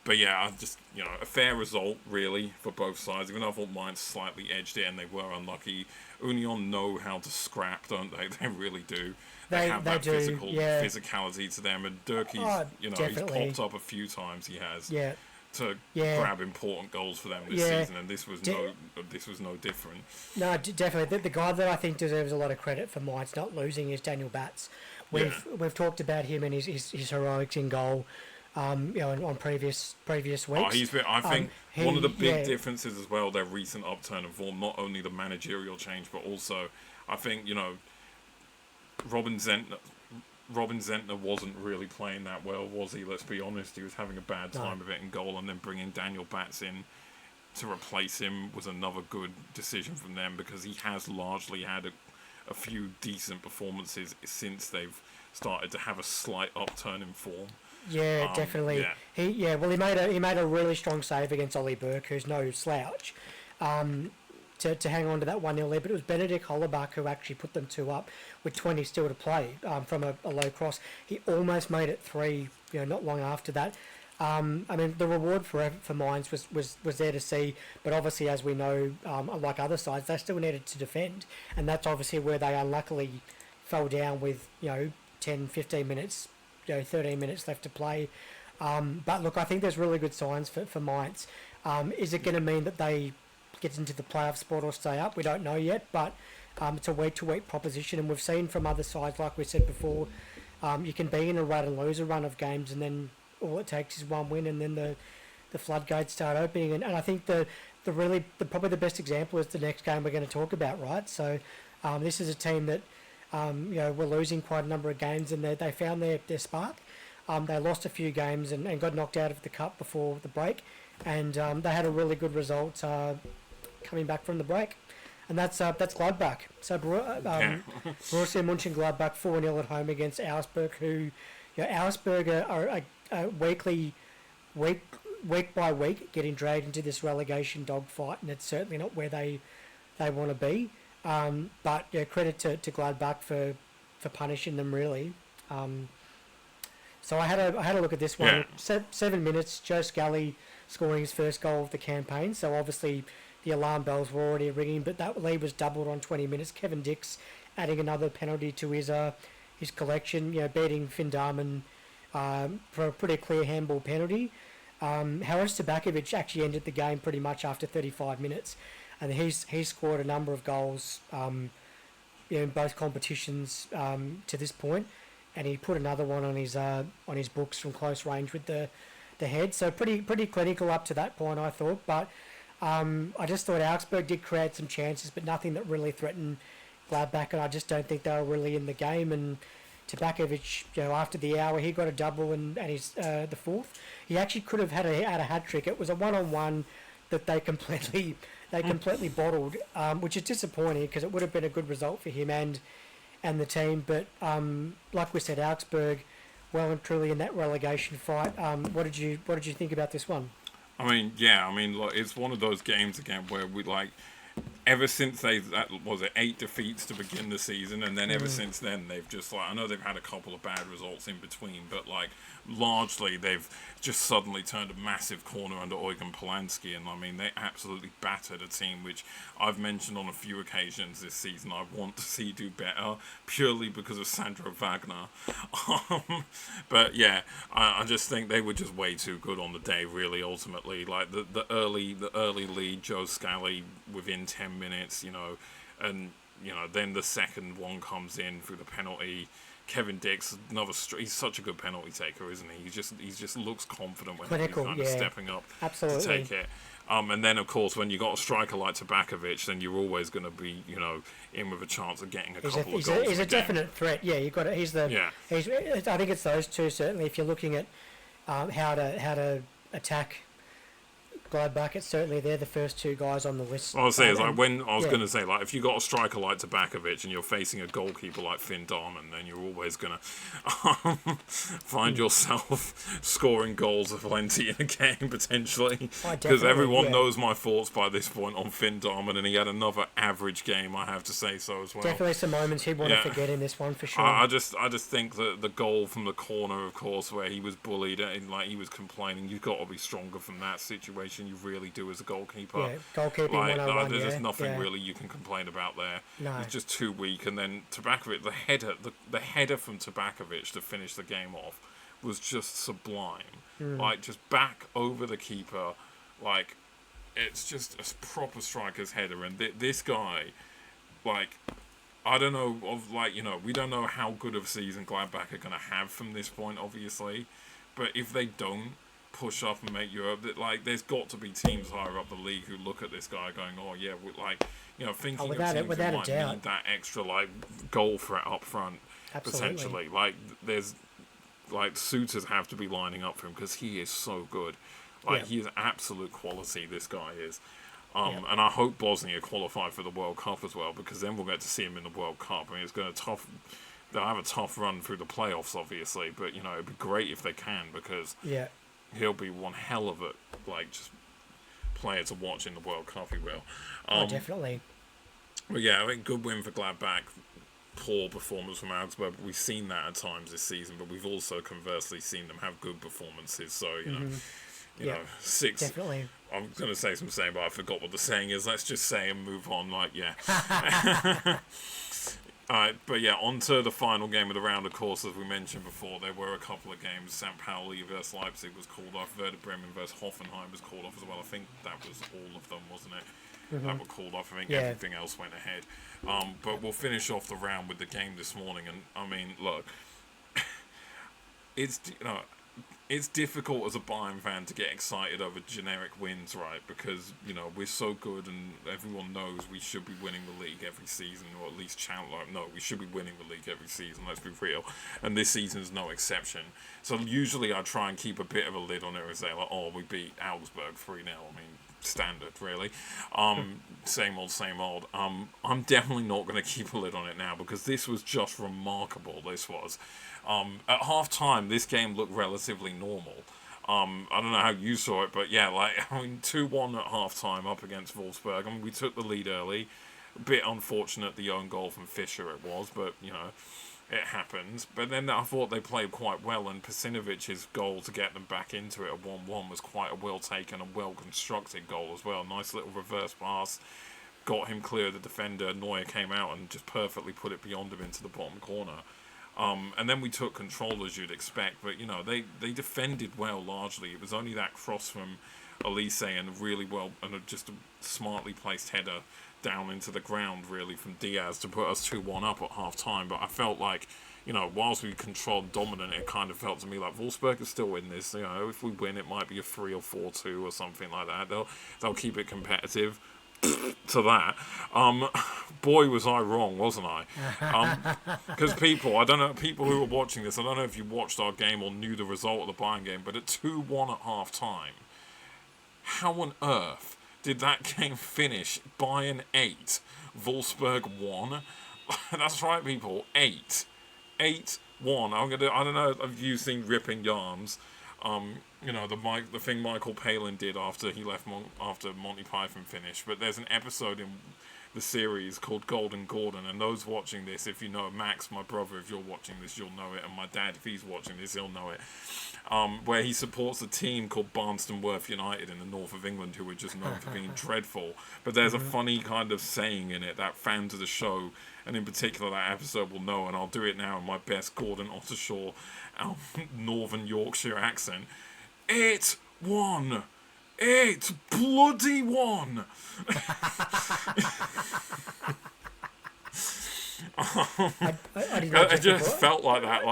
Speaker 1: But yeah, just a fair result really for both sides. Even though I thought Mainz slightly edged it and they were unlucky. Union know how to scrap, don't they? They really do. They have that physicality to them, and Durkee's he's popped up a few times. He has to grab important goals for them this season, and this was no different. No,
Speaker 2: definitely. The guy that I think deserves a lot of credit for Mainz not losing is Daniel Batz. We've talked about him and his heroics in goal, on previous weeks.
Speaker 1: He's been. I think one of the big differences as well, their recent upturn in form, not only the managerial change, but also I think Robin Zentner wasn't really playing that well, was he? Let's be honest. He was having a bad time of it in goal, and then bringing Daniel Batz in to replace him was another good decision from them, because he has largely had a few decent performances since they've started to have a slight upturn in form.
Speaker 2: Yeah, definitely. Yeah. He made a really strong save against Ollie Burke, who's no slouch, to hang on to that 1-0 lead. But it was Benedict Hollerbach who actually put them 2 up with 20 still to play from a low cross. He almost made it 3, not long after that. I mean, the reward for Mainz was there to see, but obviously, as we know, like other sides, they still needed to defend, and that's obviously where they unluckily fell down with 10, 15 minutes, 13 minutes left to play. But look, I think there's really good signs for Mainz. Is it going to mean that they get into the playoff spot or stay up? We don't know yet, but it's a week-to-week proposition, and we've seen from other sides, like we said before, you can be in a run and lose a run of games, and then all it takes is 1 win, and then the floodgates start opening. And I think probably the best example is the next game we're going to talk about, right? So this is a team that were losing quite a number of games, and they found their spark. They lost a few games and got knocked out of the cup before the break, and they had a really good result coming back from the break. And that's Gladbach. So Borussia Mönchengladbach 4-0 at home against Augsburg, who Augsburg are week by week getting dragged into this relegation dogfight, and it's certainly not where they want to be. But credit to Gladbach for punishing them really. So I had a look at this one. 7 minutes, Joe Scully scoring his first goal of the campaign. So obviously the alarm bells were already ringing, but that lead was doubled on 20 minutes. Kevin Dix adding another penalty to his collection, beating Finn Darman for a pretty clear handball penalty. Haris Tabakovic actually ended the game pretty much after 35 minutes, and he's scored a number of goals in both competitions to this point, and he put another one on his books from close range with the head. So pretty clinical up to that point, I thought. But I just thought Augsburg did create some chances, but nothing that really threatened Gladbach, and I just don't think they were really in the game. And Tabakovic, after the hour, he got a double and he's the fourth. He actually could have had a hat trick. It was a 1-on-1 that they completely bottled, which is disappointing because it would have been a good result for him and the team. But like we said, Augsburg, well and truly in that relegation fight. What did you think about this one?
Speaker 1: I mean, look, it's one of those games again where we ever since was it 8 defeats to begin the season, and then ever since then they've just I know they've had a couple of bad results in between, but largely they've just suddenly turned a massive corner under Eugen Polanski, and I mean they absolutely battered a team which I've mentioned on a few occasions this season I want to see do better purely because of Sandro Wagner. But yeah, I just think they were just way too good on the day, really. Ultimately, the early lead, Joe Scally within 10 minutes, and then the second one comes in through the penalty. Kevin Dix, he's such a good penalty taker, isn't he? He just looks confident when he's kind of stepping up to take it. And then, of course, when you got a striker like Tabakovic, then you're always going to be, in with a chance of getting a couple of goals.
Speaker 2: He's a definite threat. Yeah, you got it. I think it's those two certainly. If you're looking at how to attack Gladbach, it's certainly they're the first two guys on the list.
Speaker 1: What I was saying is going to say, if you got a striker like Tabakovic and you're facing a goalkeeper like Finn Darman, then you're always going to find yourself scoring goals of plenty in a game, potentially. Because everyone knows my thoughts by this point on Finn Darman, and he had another average game, I have to say so as well.
Speaker 2: Definitely some moments he'd want to forget in this one, for sure.
Speaker 1: I just think that the goal from the corner, of course, where he was bullied and he was complaining, you've got to be stronger from that situation. You really do as a goalkeeper.
Speaker 2: Yeah, goalkeeping 101.
Speaker 1: There's nothing really you can complain about there.
Speaker 2: No.
Speaker 1: He's just too weak. And then Tabakovic, the header from Tabakovic to finish the game off was just sublime. Just back over the keeper. It's just a proper striker's header. And this guy, I don't know we don't know how good of a season Gladbach are going to have from this point, obviously. But if they don't push up and make Europe, there's got to be teams higher up the league who look at this guy going, oh yeah, thinking of teams who might need that extra goal threat up front. Absolutely. Potentially. There's suitors have to be lining up for him because he is so good. He is absolute quality, this guy is. And I hope Bosnia qualify for the World Cup as well, because then we'll get to see him in the World Cup. I mean, it's going to they'll have a tough run through the playoffs, obviously, but it'd be great if they can, because he'll be one hell of a just player to watch in the World Cup. He will.
Speaker 2: Definitely.
Speaker 1: But yeah, I think good win for Gladbach. Poor performance from Augsburg. We've seen that at times this season, but we've also conversely seen them have good performances. So you know, 6.
Speaker 2: Definitely.
Speaker 1: I'm going to say some saying, but I forgot what the saying is. Let's just say and move on. Alright, but yeah, on to the final game of the round, of course, as we mentioned before, there were a couple of games. St. Pauli versus Leipzig was called off, Werder Bremen versus Hoffenheim was called off as well. I think that was all of them, wasn't it? That were called off. I think everything else went ahead. But we'll finish off the round with the game this morning, and I mean, look, it's difficult as a Bayern fan to get excited over generic wins, right? Because, we're so good and everyone knows we should be winning the league every season, or at least we should be winning the league every season, let's be real. And this season's no exception. So usually I try and keep a bit of a lid on it and say, we beat Augsburg 3-0. I mean, standard, really. Same old. I'm definitely not going to keep a lid on it now, because this was just remarkable, this was. At half-time, this game looked relatively normal. I don't know how you saw it, but yeah, 2-1 at half-time up against Wolfsburg. I mean, we took the lead early. A bit unfortunate, the own goal from Fischer it was, but, it happens. But then I thought they played quite well, and Pasinovic's goal to get them back into it at 1-1 was quite a well-taken and well-constructed goal as well. Nice little reverse pass. Got him clear of the defender. Neuer came out and just perfectly put it beyond him into the bottom corner. And then we took control, as you'd expect, but they defended well largely. It was only that cross from Elise and just a smartly placed header down into the ground really from Diaz to put us 2-1 up at half time. But I felt like, whilst we controlled dominant, it kind of felt to me like Wolfsburg is still in this. If we win, it might be a 3 or 4-2 or something like that. They'll keep it competitive. to that. Boy, was I wrong, wasn't I? Because people, I don't know, people who were watching this, I don't know if you watched our game or knew the result of the Bayern game, but at 2-1 at half time, how on earth did that game finish? Bayern 8, Wolfsburg 1. That's right, people, 8. 8-1. I don't know if you've seen Ripping Yarns. The thing Michael Palin did after he left after Monty Python finished. But there's an episode in the series called Golden Gordon, and those watching this, if you know Max, my brother, if you're watching this, you'll know it, and my dad, if he's watching this, he'll know it. Where he supports a team called Barnstorming United in the north of England, who are just known for being dreadful. But there's a funny kind of saying in it that fans of the show, and in particular that episode, will know, and I'll do it now in my best Gordon Ottershaw Northern Yorkshire accent. 8-1. 8 bloody 1. I just felt like that,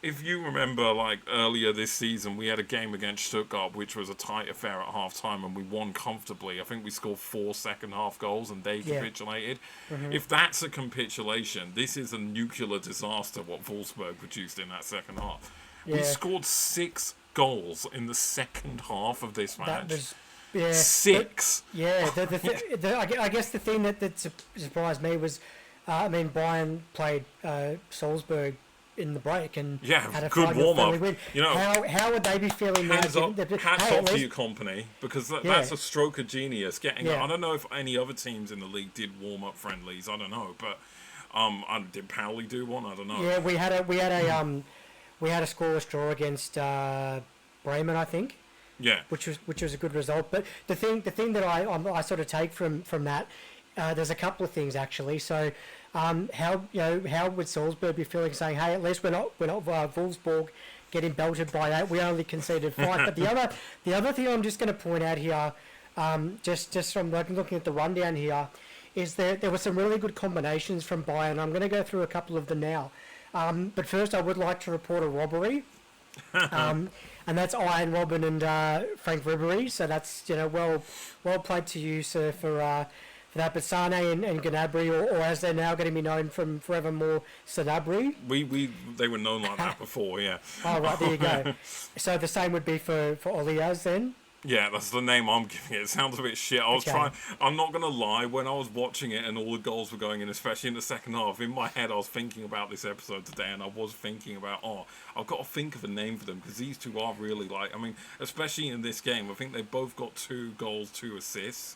Speaker 1: if you remember, like earlier this season, we had a game against Stuttgart, which was a tight affair at half time, and we won comfortably. I think we scored 4 second half goals, and they capitulated. If that's a capitulation, this is a nuclear disaster what Wolfsburg produced in that second half. We scored 6 goals in the second half of this match. 6.
Speaker 2: I guess the thing that surprised me was, Bayern played Salzburg in the break and had a good warm up. Win. How would they be feeling?
Speaker 1: Hats off to your company, because that's a stroke of genius. I don't know if any other teams in the league did warm up friendlies. I don't know, but did Pauli do one? I don't know.
Speaker 2: Yeah, we had a scoreless draw against Bremen, I think.
Speaker 1: Yeah,
Speaker 2: which was a good result. But the thing that I sort of take from that, there's a couple of things actually. So, how would Salzburg be feeling, saying, hey, at least we're not Wolfsburg getting belted by 8. We only conceded 5. But the other thing I'm just going to point out here, just from looking at the rundown here, is there were some really good combinations from Bayern. I'm going to go through a couple of them now. But first, I would like to report a robbery. And that's Iron Robin and Frank Ribery. So that's well played to you, sir, for that. But Sane and Gnabry, or as they're now going to be known from forevermore, Sanabry.
Speaker 1: They were known like that before, yeah.
Speaker 2: Oh right, there you go. So the same would be for Oliaz then.
Speaker 1: Yeah, that's the name I'm giving it. It sounds a bit shit. I'm not going to lie, when I was watching it and all the goals were going in, especially in the second half, in my head I was thinking about this episode today, and I was thinking about, I've got to think of a name for them, because these two are really especially in this game, I think they both got 2 goals, 2 assists.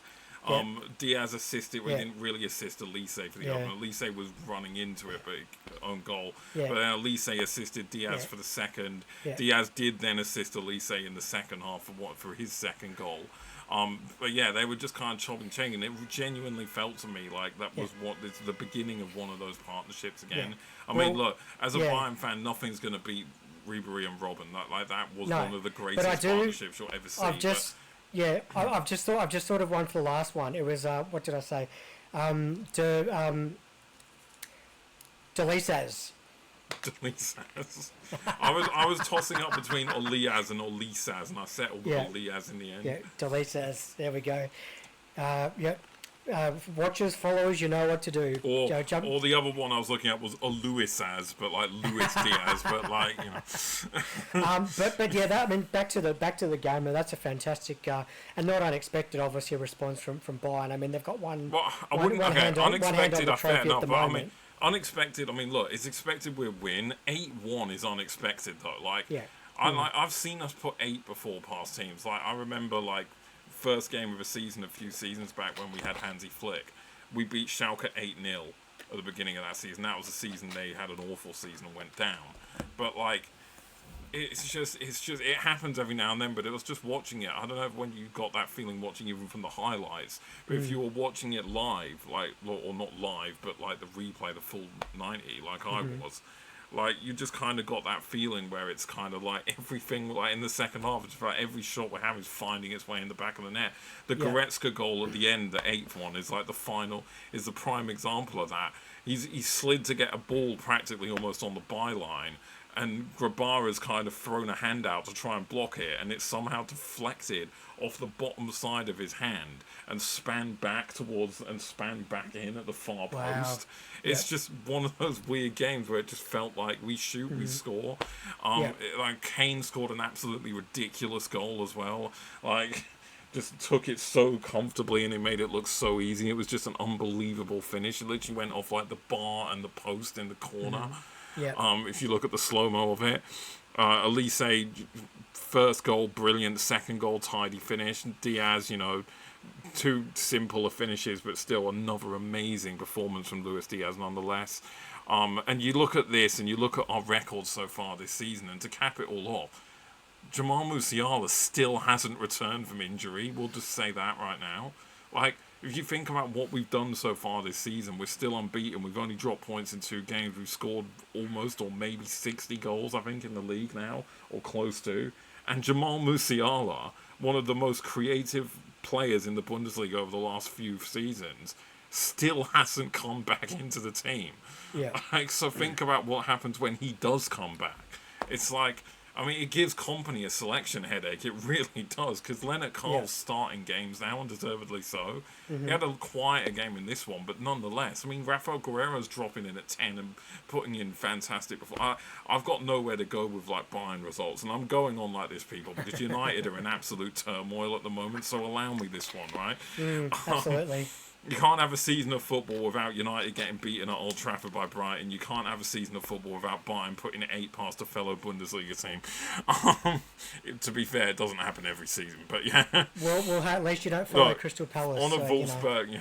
Speaker 1: Diaz assisted, we didn't really assist Elise for the other one. Elise was running into it, but own goal. But then Elise assisted Diaz for the second. Diaz did then assist Elise in the second half for his second goal. But they were just kind of chopping chain, and it genuinely felt to me like that was the beginning of one of those partnerships again. Look, as a Bayern fan, nothing's going to beat Ribery and Robin. That was one of the greatest partnerships you'll ever see.
Speaker 2: I've just thought of one for the last one. It was what did I say? Delisas.
Speaker 1: I was tossing up between Oliaz and Olisas, and I settled with Oliaz in the end.
Speaker 2: Yeah, Delisas. There we go. Watchers, followers, you know what to do.
Speaker 1: Or the other one I was looking at was Luisaz, but like Luis Diaz, but like
Speaker 2: back to the game. That's a fantastic and not unexpected, obviously, response from Bayern. They've got one.
Speaker 1: Well, I wouldn't. Unexpected. Fair enough, but unexpected. Look, it's expected we'll win. 8-1 is unexpected though. I've seen us put 8 before past teams. I remember first game of a season a few seasons back when we had Hansi Flick. We beat Schalke 8-0 at the beginning of that season. That was the season they had an awful season and went down. But it's just it happens every now and then. But it was just watching it. I don't know when you got that feeling watching even from the highlights. But if you were watching it live, or not live, but the replay, the full 90, I was. You just kind of got that feeling where it's kind of everything, in the second half, it's every shot we have is finding its way in the back of the net. The Goretzka goal at the end, the 8th one, is is the prime example of that. He slid to get a ball practically almost on the byline, and Grabara's kind of thrown a hand out to try and block it, and it's somehow deflected off the bottom side of his hand and span back in at the far post. It's just one of those weird games where it just felt like we shoot, we score. Like Kane scored an absolutely ridiculous goal as well. Like, just took it so comfortably and it made it look so easy. It was just an unbelievable finish. It literally went off like the bar and the post in the corner. If you look at the slow-mo of it. Elise, first goal, brilliant. Second goal, tidy finish. Diaz, two simpler finishes, but still another amazing performance from Luis Diaz nonetheless. And you look at this and you look at our records so far this season, and to cap it all off, Jamal Musiala still hasn't returned from injury. We'll just say that right now. Like, if you think about what we've done so far this season, we're still unbeaten. We've only dropped points in 2 games. We've scored almost or maybe 60 goals, I think, in the league now, or close to. And Jamal Musiala, one of the most creative players in the Bundesliga over the last few seasons, still hasn't come back into the team. Like, so think about what happens when he does come back. It's like, I mean, it gives Kompany a selection headache. It really does, because Leonard Carl's starting games now, and deservedly so. He had a quieter game in this one, but nonetheless, I mean, Rafael Guerrero's dropping in at 10 and putting in fantastic I've got nowhere to go with, like, Bayern results, and I'm going on like this, people, because United are in absolute turmoil at the moment, so allow me this one, right?
Speaker 2: Absolutely.
Speaker 1: You can't have a season of football without United getting beaten at Old Trafford by Brighton. You can't have a season of football without Bayern putting 8 past a fellow Bundesliga team. To be fair, it doesn't happen every season, but yeah.
Speaker 2: Well, at least you don't follow Crystal Palace.
Speaker 1: On a Wolfsburg,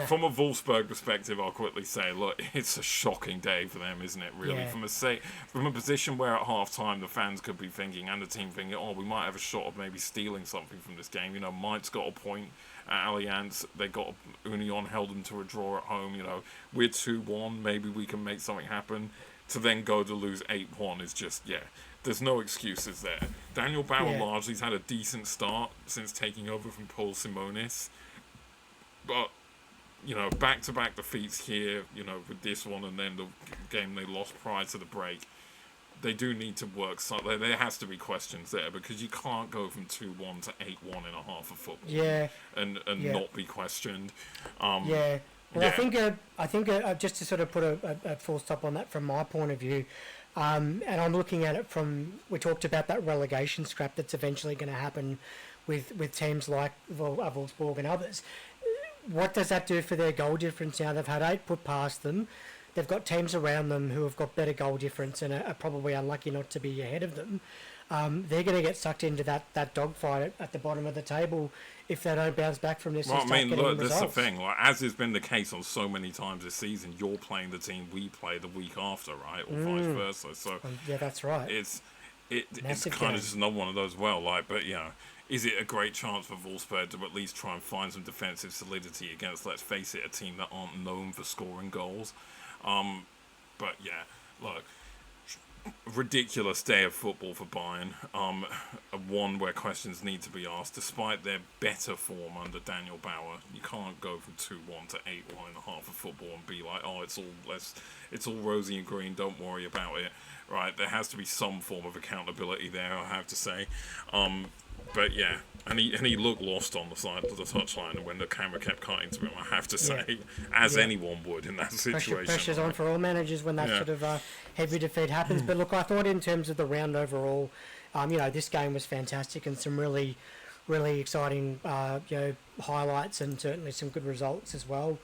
Speaker 1: from a Wolfsburg perspective, I'll quickly say, look, it's a shocking day for them, isn't it? Really, from a position where at half time the fans could be thinking, and the team thinking, oh, we might have a shot of maybe stealing something from this game. Mainz got a point at Allianz. They got Union, held them to a draw at home. We're 2-1. Maybe we can make something happen. To then go to lose 8-1 is just, there's no excuses there. Daniel Bauer largely's had a decent start since taking over from Paul Simonis. But, back-to-back defeats here, with this one and then the game they lost prior to the break. They do need to work. So there has to be questions there, because you can't go from 2-1 to 8-1 in a half of football. And not be questioned. Well, I think just to sort of put a full stop on that from my point of view, and I'm looking at it from, we talked about that relegation scrap that's eventually going to happen with teams like Wolfsburg and others. What does that do for their goal difference now? They've had 8 put past them. They've got teams around them who have got better goal difference and are probably unlucky not to be ahead of them. They're going to get sucked into that dogfight at the bottom of the table if they don't bounce back from this. Well, I mean, look, that's the thing. Like, as has been the case on so many times this season, you're playing the team we play the week after, right? Or vice versa. So
Speaker 2: that's right.
Speaker 1: It's kind of just another one of those. But is it a great chance for Wolfsburg to at least try and find some defensive solidity against, let's face it, a team that aren't known for scoring goals? But look, ridiculous day of football for Bayern. One where questions need to be asked, despite their better form under Daniel Bauer. You can't go from 2-1 to 8-1 in a half of football and be like, oh, it's all rosy and green. Don't worry about it. Right? There has to be some form of accountability there, I have to say. But and he looked lost on the side of the touchline, and when the camera kept cutting to him, I have to say, as anyone would in that situation.
Speaker 2: Pressure's on for all managers when that sort of heavy defeat happens. But look, I thought in terms of the round overall, this game was fantastic and some really, really exciting, highlights and certainly some good results as well.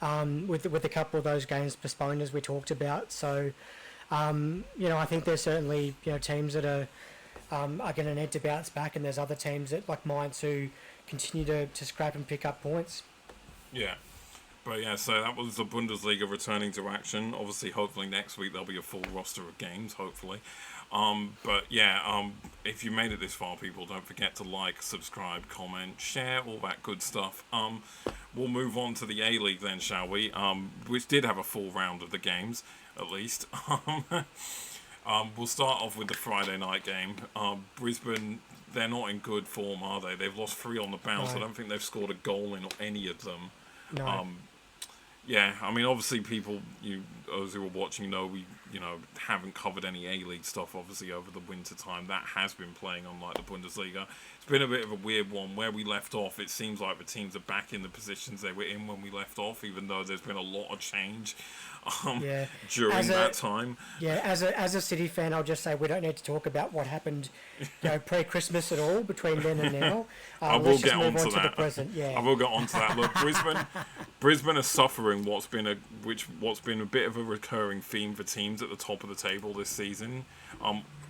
Speaker 2: With a couple of those games postponed, as we talked about. So, I think there's certainly teams that are going to need to bounce back, and there's other teams that like Mainz who continue to scrap and pick up points. But so that was the Bundesliga returning to action. Obviously, hopefully next week there'll be a full roster of games, hopefully.
Speaker 1: If you made it this far, people, don't forget to like, subscribe, comment, share, all that good stuff. We'll move on to the A-League then, shall we? Which did have a full round of the games, at least. We'll start off with the Friday night game. Brisbane, they're not in good form, are they? They've lost 3 on the bounce. No. I don't think they've scored a goal in any of them. No. I mean, obviously, those who were watching know we haven't covered any A-League stuff, obviously, over the winter time. That has been playing on, like, the Bundesliga. It's been a bit of a weird one. Where we left off, it seems like the teams are back in the positions they were in when we left off, even though there's been a lot of change during that time.
Speaker 2: Yeah, as a City fan, I'll just say we don't need to talk about what happened pre-Christmas at all between then and now.
Speaker 1: I will get on to that.
Speaker 2: The present. Yeah.
Speaker 1: I will get on to that. Look, Brisbane are suffering what's been a bit of a recurring theme for teams at the top of the table this season.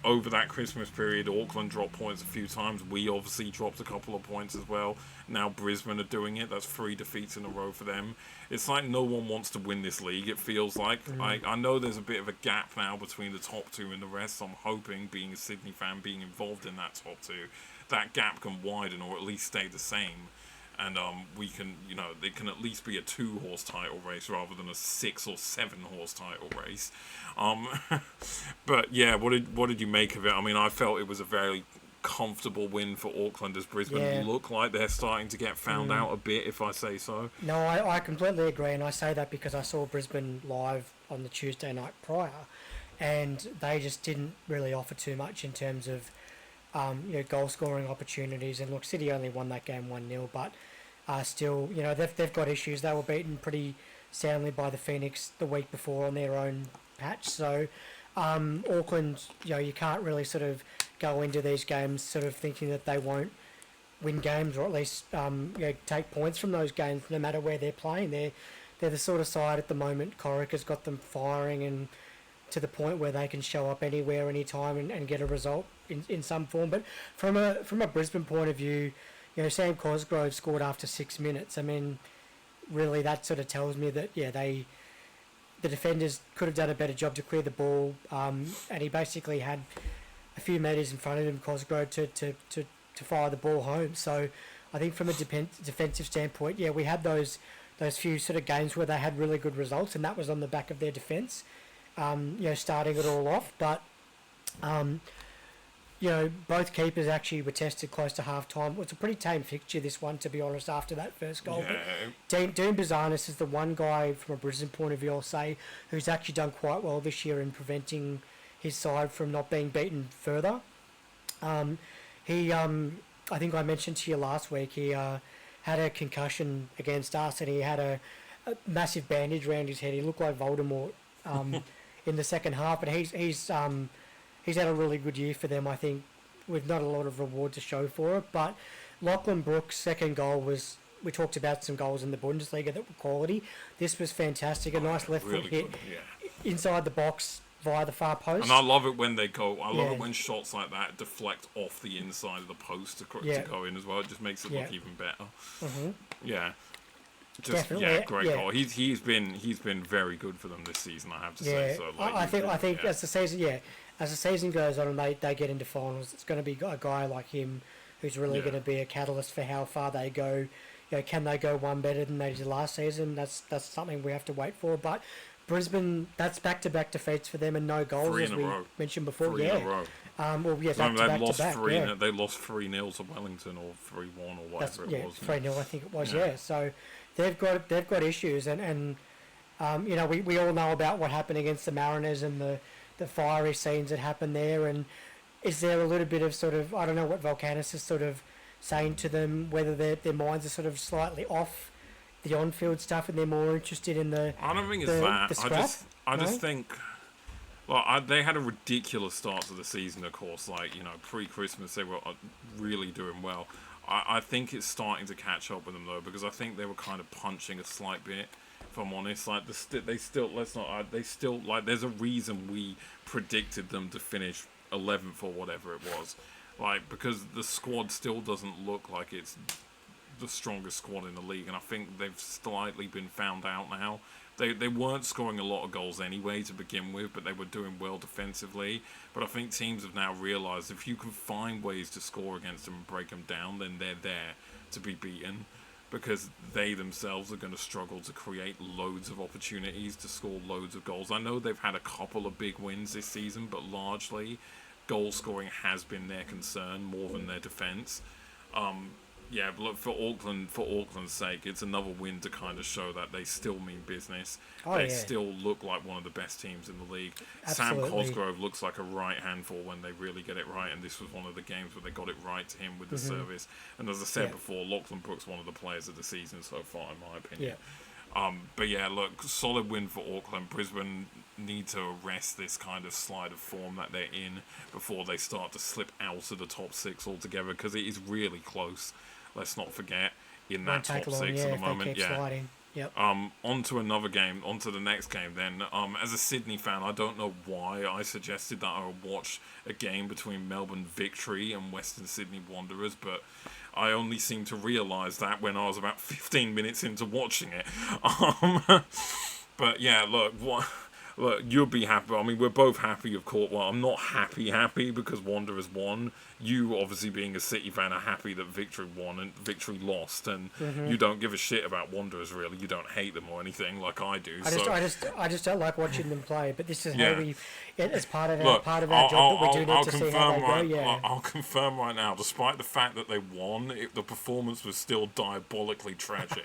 Speaker 1: Over that Christmas period, Auckland dropped points a few times. We obviously dropped a couple of points as well. Now Brisbane are doing it. That's 3 defeats in a row for them. It's like no one wants to win this league, it feels like. I know there's a bit of a gap now between the top two and the rest. So I'm hoping, being a Sydney fan, being involved in that top two, that gap can widen or at least stay the same. And we can, it can at least be a 2-horse title race rather than a 6 or 7-horse title race. But yeah, what did you make of it? I mean, I felt it was a very comfortable win for Auckland, as Brisbane look like they're starting to get found out a bit, if I say so.
Speaker 2: No, I completely agree, and I say that because I saw Brisbane live on the Tuesday night prior, and they just didn't really offer too much in terms of goal scoring opportunities. And look, City only won that game 1-0, but still, they've got issues. They were beaten pretty soundly by the Phoenix the week before on their own patch. So Auckland, you can't really sort of go into these games sort of thinking that they won't win games, or at least take points from those games no matter where they're playing. They're the sort of side at the moment. Corrick has got them firing, and to the point where they can show up anywhere, anytime, and get a result in some form. But from a Brisbane point of view, Sam Cosgrove scored after 6 minutes. I mean, really, that sort of tells me that the defenders could have done a better job to clear the ball, and he basically had a few metres in front of him, Cosgrove, to fire the ball home. So I think from a defensive standpoint, we had those few sort of games where they had really good results, and that was on the back of their defence, starting it all off. But both keepers actually were tested close to half-time. It was a pretty tame fixture, this one, to be honest, after that first goal.
Speaker 1: Yeah.
Speaker 2: But Dean Bazanis is the one guy, from a Brisbane point of view, I'll say, who's actually done quite well this year in preventing his side from not being beaten further. I think I mentioned to you last week, he had a concussion against us, and he had a massive bandage around his head. He looked like Voldemort in the second half, but he's had a really good year for them, I think, with not a lot of reward to show for it. But Lachlan Brooks' second goal was, we talked about some goals in the Bundesliga that were quality. This was fantastic, a nice left foot hit inside the box via the far post.
Speaker 1: And I love it when they go, I love it when shots like that deflect off the inside of the post to go in as well. It just makes it look even better. Mm-hmm. Yeah. Definitely, great goal. He's been very good for them this season, I have to say. So,
Speaker 2: I think as the season goes on and they get into finals, it's going to be a guy like him who's really going to be a catalyst for how far they go. Can they go one better than they did last season? That's something we have to wait for. But Brisbane, that's back-to-back defeats for them and no goals, as we mentioned before.
Speaker 1: Three in a row.
Speaker 2: Back-to-back.
Speaker 1: They lost 3-0 to Wellington, or 3-1, or whatever it was.
Speaker 2: 3-0, I think it was. So they've got issues, and we all know about what happened against the Mariners and the fiery scenes that happened there. And is there a little bit of sort of, I don't know what Volcanis is sort of saying to them, whether their minds are sort of slightly off the on-field stuff and they're more interested in the
Speaker 1: I don't think it's that. I just think, they had a ridiculous start to the season, of course. Pre-Christmas they were really doing well. I think it's starting to catch up with them though, because I think they were kind of punching a slight bit. If I'm honest, there's a reason we predicted them to finish 11th or whatever it was, because the squad still doesn't look like it's the strongest squad in the league, and I think they've slightly been found out now. They weren't scoring a lot of goals anyway to begin with, but they were doing well defensively. But I think teams have now realised if you can find ways to score against them and break them down, then they're there to be beaten, because they themselves are going to struggle to create loads of opportunities to score loads of goals. I know they've had a couple of big wins this season, but largely goal scoring has been their concern more than their defence. Yeah, but look, for Auckland's sake, it's another win to kind of show that they still mean business. They still look like one of the best teams in the league.
Speaker 2: Absolutely.
Speaker 1: Sam Cosgrove looks like a right handful when they really get it right, and this was one of the games where they got it right to him with the service. And as I said before, Lachlan Brooks one of the players of the season so far, in my opinion. But yeah, look, solid win for Auckland. Brisbane need to arrest this kind of slide of form that they're in before they start to slip out of the top six altogether, because it is really close. Let's not forget, in that top six at the moment.
Speaker 2: Yep.
Speaker 1: On to another game, on to the next game then. As a Sydney fan, I don't know why I suggested that I would watch a game between Melbourne Victory and Western Sydney Wanderers, but I only seemed to realise that when I was about 15 minutes into watching it. But yeah, look, you'll be happy. I mean, we're both happy, of course. Well, I'm not happy because Wanderers won. You, obviously, being a City fan, are happy that Victory won and Victory lost, and you don't give a shit about Wanderers, really. You don't hate them or anything like I do.
Speaker 2: I just don't like watching them play. But this is how we, as part of our job, that we do need to see how they go. Yeah.
Speaker 1: I'll confirm right now. Despite the fact that they won, the performance was still diabolically tragic.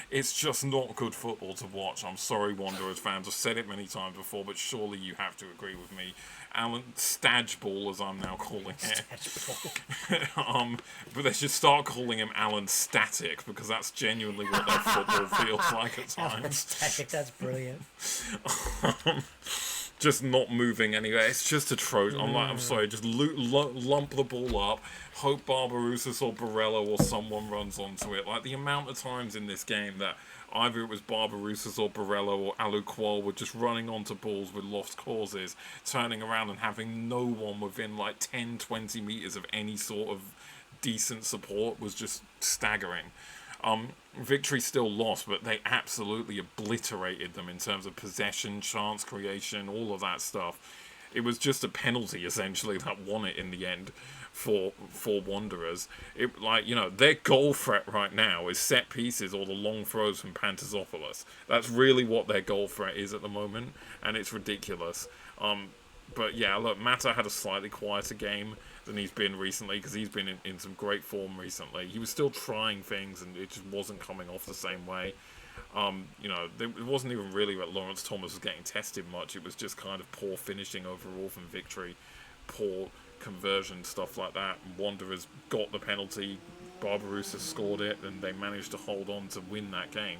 Speaker 1: It's just not good football to watch. I'm sorry, Wanderers fans. I've said it many times before, but surely you have to agree with me. Alan Stadgeball, as I'm now calling it. But they should start calling him Alan Static, because that's genuinely what their football feels like at times.
Speaker 2: Alan Static, that's brilliant.
Speaker 1: Just not moving anywhere. It's just atrocious. I'm sorry, just lump the ball up, hope Barbarouses or Barella or someone runs onto it. Like, the amount of times in this game that either it was Barbarouses or Barella or Aluqual were just running onto balls with lost causes, turning around and having no one within like 10, 20 metres of any sort of decent support was just staggering. Victory still lost, but they absolutely obliterated them in terms of possession, chance creation, all of that stuff. It was just a penalty, essentially, that won it in the end for Wanderers. Their goal threat right now is set pieces or the long throws from Pantazopoulos. That's really what their goal threat is at the moment, and it's ridiculous. But yeah, look, Mata had a slightly quieter game than he's been recently, because he's been in some great form recently. He was still trying things, and it just wasn't coming off the same way. It wasn't even really that Lawrence Thomas was getting tested much. It was just kind of poor finishing overall from Victory, poor conversion, stuff like that. Wanderers got the penalty, Barbarouses scored it, and they managed to hold on to win that game.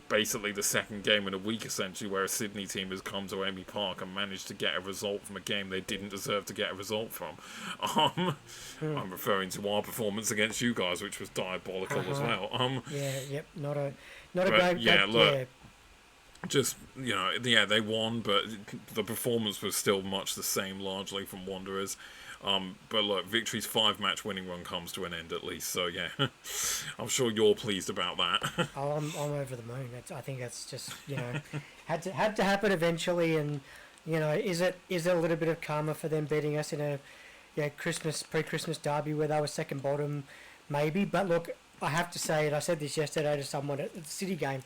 Speaker 1: Basically the second game in a week, essentially, where a Sydney team has come to Amy Park and managed to get a result from a game they didn't deserve to get a result from. I'm referring to our performance against you guys, which was diabolical as well.
Speaker 2: Not a great.
Speaker 1: Yeah, look. Just, they won, but the performance was still much the same, largely, from Wanderers. But look, Victory's 5-match winning run comes to an end at least, so yeah, I'm sure you're pleased about that.
Speaker 2: I'm over the moon. I think that's just had to happen eventually, and is it a little bit of karma for them beating us in a pre-Christmas derby where they were second bottom, maybe. But look, I have to say, and I said this yesterday to someone at the City game,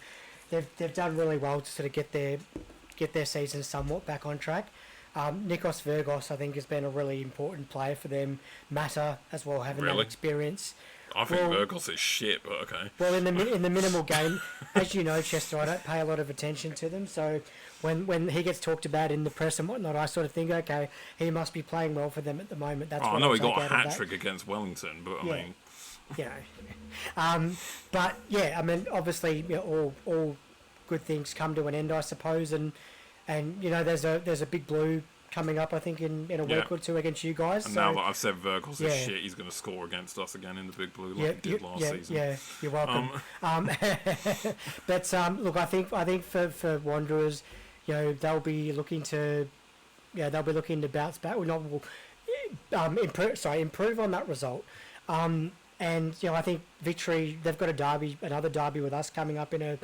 Speaker 2: they've done really well to sort of get their season somewhat back on track. Nikos Virgos, I think, has been a really important player for them. Mata as well, having that experience.
Speaker 1: I think Virgos is shit, but okay.
Speaker 2: Well, in the minimal game, as you know, Chester, I don't pay a lot of attention to them. So when he gets talked about in the press and whatnot, I sort of think, okay, he must be playing well for them at the moment. That's
Speaker 1: I know he got a hat trick against Wellington, but I mean,
Speaker 2: but yeah, I mean, obviously, all good things come to an end, I suppose, and there's a big blue coming up, I think, in a week or two against you guys.
Speaker 1: And now that I've said Virgos is shit, he's going to score against us again in the big blue like he did last season. Yeah,
Speaker 2: you're welcome. But look, I think for Wanderers, they'll be looking to bounce back. Improve on that result. And I think Victory, they've got another derby with us coming up in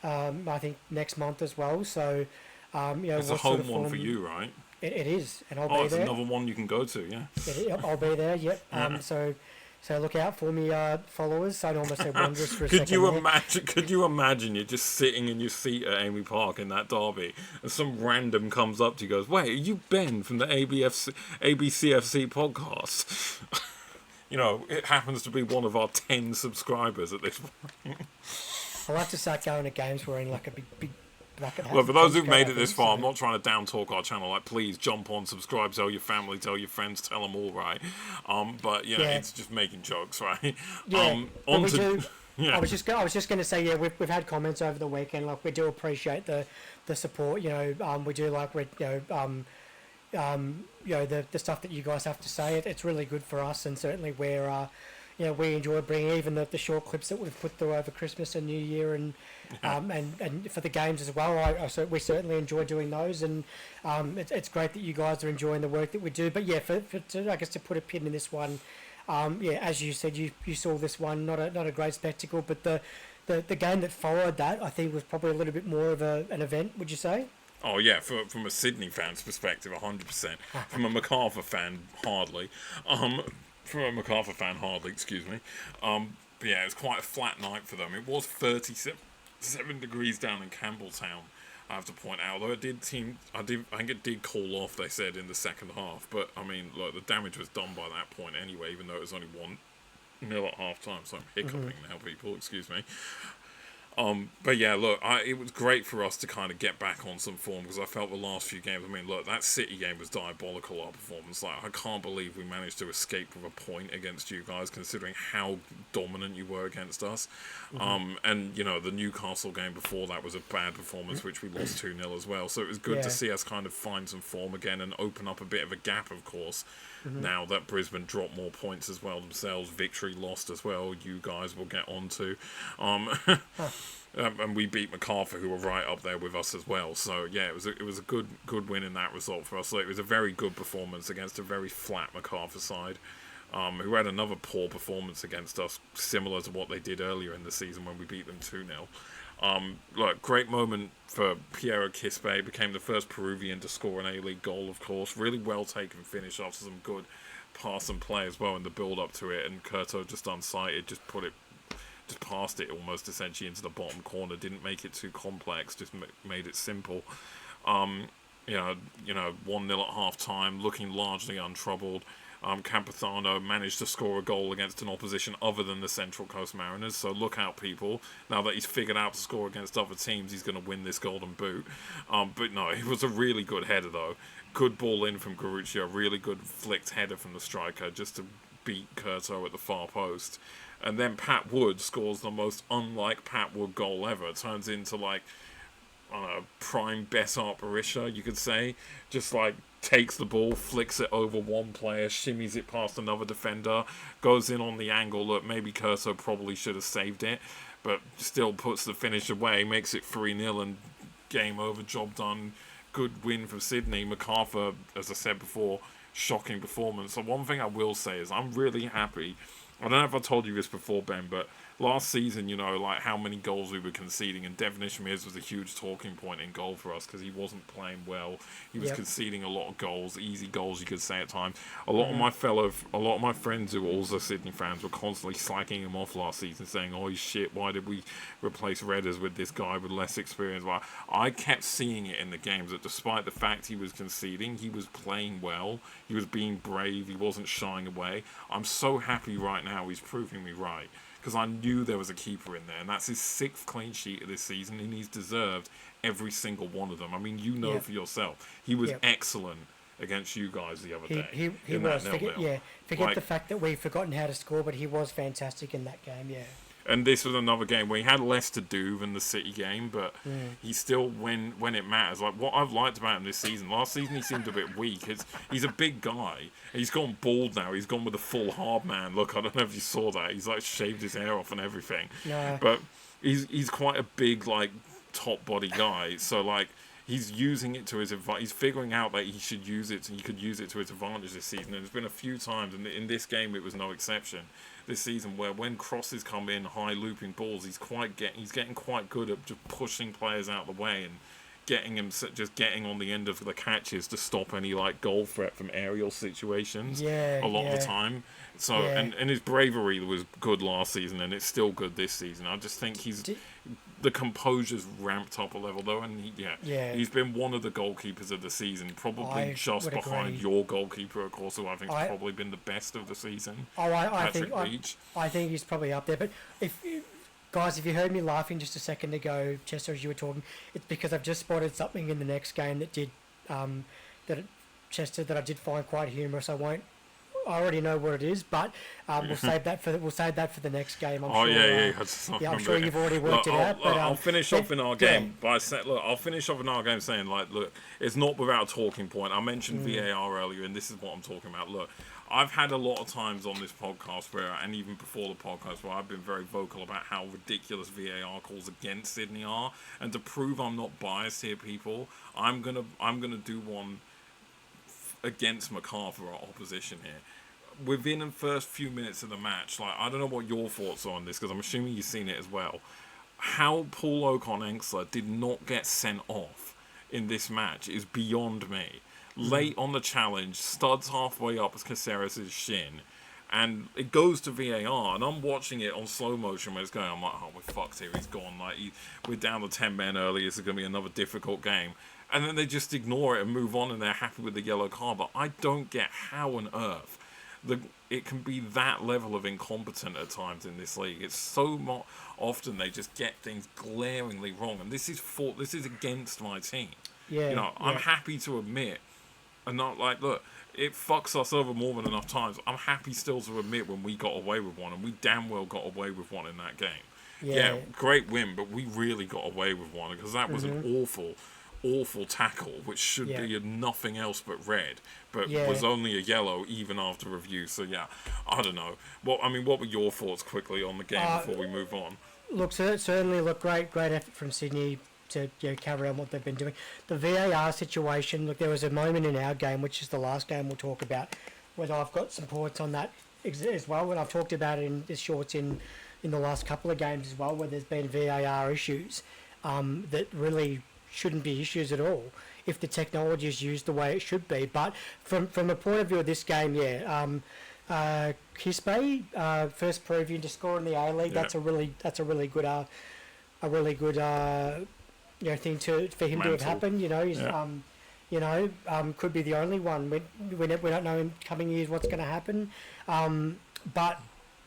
Speaker 2: I think next month as well. So.
Speaker 1: It's a home one for you, right?
Speaker 2: It is, and I'll be there.
Speaker 1: It's another one you can go to, yeah.
Speaker 2: I'll be there, yep. So look out for me, followers. I almost said Wanderers for a second.
Speaker 1: Could you imagine you're just sitting in your seat at Amy Park in that derby, and some random comes up to you and goes, "Wait, are you Ben from the ABCFC podcast?" it happens to be one of our 10 subscribers at this point.
Speaker 2: I'll have to start going to games wearing like a big bucket hat.
Speaker 1: Well, for those who've made it this far, I'm not trying to down talk our channel. Like, please jump on, subscribe, tell your family, tell your friends, tell them all, right? But it's just making jokes, right?
Speaker 2: Yeah,
Speaker 1: on to. Yeah.
Speaker 2: I was just going to say, we've had comments over the weekend. Like, we do appreciate the support. We do like the stuff that you guys have to say. It's really good for us, and certainly we're we enjoy bringing even the short clips that we've put through over Christmas and New Year, and for the games as well. We certainly enjoy doing those, and it's great that you guys are enjoying the work that we do. But to put a pin in this one. As you said, you saw this one, not a great spectacle, but the game that followed that, I think, was probably a little bit more of an event. Would you say?
Speaker 1: Oh yeah, from a Sydney fan's perspective, 100%. From a MacArthur fan, hardly. Excuse me. But yeah, it was quite a flat night for them. It was 37 degrees down in Campbelltown, I have to point out, although I think it did cool off, they said, in the second half. But, I mean, look, the damage was done by that point anyway, even though it was only 1-0 at half-time. So I'm hiccuping now, people, excuse me. But yeah, look, it was great for us to kind of get back on some form, because I felt the last few games, I mean, look, that City game was diabolical, our performance. Like, I can't believe we managed to escape with a point against you guys, considering how dominant you were against us. And, the Newcastle game before that was a bad performance, which we lost 2-0 as well. So it was good to see us kind of find some form again and open up a bit of a gap, of course. Now that Brisbane dropped more points as well themselves, victory lost as well, you guys will get on to. And we beat MacArthur, who were right up there with us as well. So yeah, it was a good win in that result for us. So it was a very good performance against a very flat MacArthur side, who had another poor performance against us, similar to what they did earlier in the season when we beat them 2-0. Look, great moment for Piero Quispe. Became the first Peruvian to score an A-League goal, of course. Really well taken finish after some good pass and play as well in the build-up to it. And Curto, just unsighted, just passed it almost essentially into the bottom corner. Didn't make it too complex, just made it simple. 1-0 at half-time, looking largely untroubled. Campuzano managed to score a goal against an opposition other than the Central Coast Mariners, so look out, people. Now that he's figured out to score against other teams, he's going to win this Golden Boot. But no, it was a really good header, though. Good ball in from Garuccio, really good flicked header from the striker, just to beat Curto at the far post. And then Pat Wood scores the most unlike Pat Wood goal ever. It turns into, like, I don't know, prime Bessart Berisha, you could say. Just, like, takes the ball, flicks it over one player, shimmies it past another defender, goes in on the angle. Look, maybe Curso probably should have saved it, but still puts the finish away, makes it 3-0 and game over, job done. Good win for Sydney. MacArthur, as I said before, shocking performance. So one thing I will say is I'm really happy. I don't know if I told you this before, Ben, but last season, like how many goals we were conceding, and Devonish Mears was a huge talking point in goal for us because he wasn't playing well. He was conceding a lot of goals, easy goals, you could say at times. A lot of my friends who were also Sydney fans were constantly slacking him off last season, saying, "Oh shit, why did we replace Redders with this guy with less experience?" Well, I kept seeing it in the games that despite the fact he was conceding, he was playing well. He was being brave. He wasn't shying away. I'm so happy right now he's proving me right, because I knew there was a keeper in there, and that's his 6th clean sheet of this season, and he's deserved every single one of them. I mean, for yourself, he was excellent against you guys the other day.
Speaker 2: He was. Forget the fact that we've forgotten how to score, but he was fantastic in that game,
Speaker 1: And this was another game where he had less to do than the City game, but he still, when it matters, like what I've liked about him this season. Last season he seemed a bit weak. He's a big guy. He's gone bald now. He's gone with a full hard man look. I don't know if you saw that. He's like shaved his hair off and everything. No. But he's quite a big, like, top body guy. So like he's using it to his advantage. He's figuring out that he should use it, and he could use it to his advantage this season. And there's been a few times, and in this game it was no exception, this season, where when crosses come in, high looping balls, he's getting quite good at just pushing players out of the way and getting on the end of the catches to stop any like goal threat from aerial situations. A lot of the time. So and his bravery was good last season, and it's still good this season. I just think he's the composure's ramped up a level though, and he's been one of the goalkeepers of the season, probably just behind your goalkeeper, of course, who I think has probably been the best of the season.
Speaker 2: I think he's probably up there. But if you heard me laughing just a second ago, Chester, as you were talking, it's because I've just spotted something in the next game that I did find quite humorous. I already know what it is, but we'll save that for the next game. I'm sure you've already worked it out. But
Speaker 1: I'll finish off in our game by saying, look, it's not without a talking point. I mentioned VAR earlier, and this is what I'm talking about. Look, I've had a lot of times on this podcast and even before the podcast, where I've been very vocal about how ridiculous VAR calls against Sydney are, and to prove I'm not biased here, people, I'm gonna do one against MacArthur, our opposition here. Within the first few minutes of the match, I don't know what your thoughts are on this, because I'm assuming you've seen it as well. How Paul Okonengsler did not get sent off in this match is beyond me. Late on the challenge, studs halfway up Caceres' shin, and it goes to VAR, and I'm watching it on slow motion when it's going. I'm like, oh, we're fucked here. He's gone. We're down to 10 men early. This is going to be another difficult game. And then they just ignore it and move on, and they're happy with the yellow card. But I don't get how on earth it can be that level of incompetent at times in this league. It's so often they just get things glaringly wrong, and this is against my team. I'm happy to admit, and not look, it fucks us over more than enough times. I'm happy still to admit when we got away with one, and we damn well got away with one in that game. Yeah, great win, but we really got away with one, because that was an awful tackle, which should be nothing else but red, but was only a yellow even after review. So I don't know. What were your thoughts quickly on the game before we move on?
Speaker 2: Look, certainly great effort from Sydney to carry on what they've been doing. The VAR situation, look, there was a moment in our game, which is the last game we'll talk about, where I've got some points on that as well, and I've talked about it in the shorts in the last couple of games as well, where there's been VAR issues that really shouldn't be issues at all if the technology is used the way it should be. But from a point of view of this game, Kispe, first Peruvian to score in the A-League. That's a really good thing for him to have happened. He's could be the only one. We don't know in coming years what's going to happen. But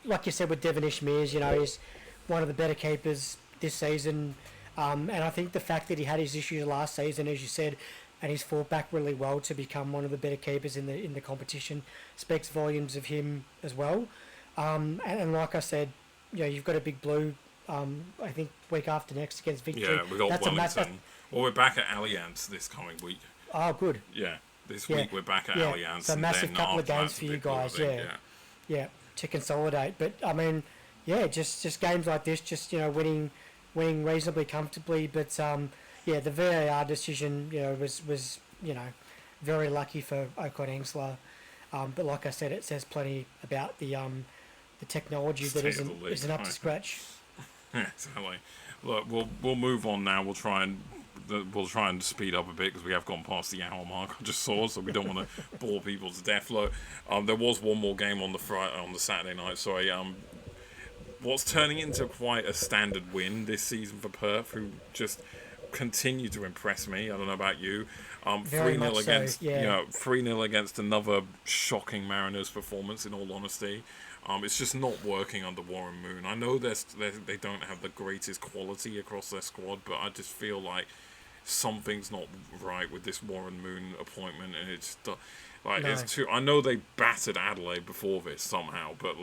Speaker 2: like you said with Devon Ishmears, he's one of the better keepers this season. And I think the fact that he had his issues last season, as you said, and he's fought back really well to become one of the better keepers in the competition, speaks volumes of him as well. And like I said, you've got a big blue. I think week after next against Victory.
Speaker 1: Yeah, we got Wellington. We're back at Allianz this coming week.
Speaker 2: Oh, good.
Speaker 1: Yeah, this week we're back at Allianz.
Speaker 2: So massive couple of games for you guys. Yeah, to consolidate. But just games like this, just winning reasonably comfortably, but the VAR decision was very lucky for Okonengsler, but like I said, it says plenty about the technology that isn't up to scratch.
Speaker 1: Exactly. Look, we'll move on now. We'll try and speed up a bit because we have gone past the hour mark. I just saw, so we don't want to bore people to death. Look, there was one more game on the Saturday night. Sorry. What's turning into quite a standard win this season for Perth, who just continue to impress me. I don't know about you. 3-0 against 3-0 against another shocking Mariners performance, in all honesty. It's just not working under Warren Moon. I know they don't have the greatest quality across their squad, but I just feel like something's not right with this Warren Moon appointment, and it's it's too. I know they battered Adelaide before this somehow, but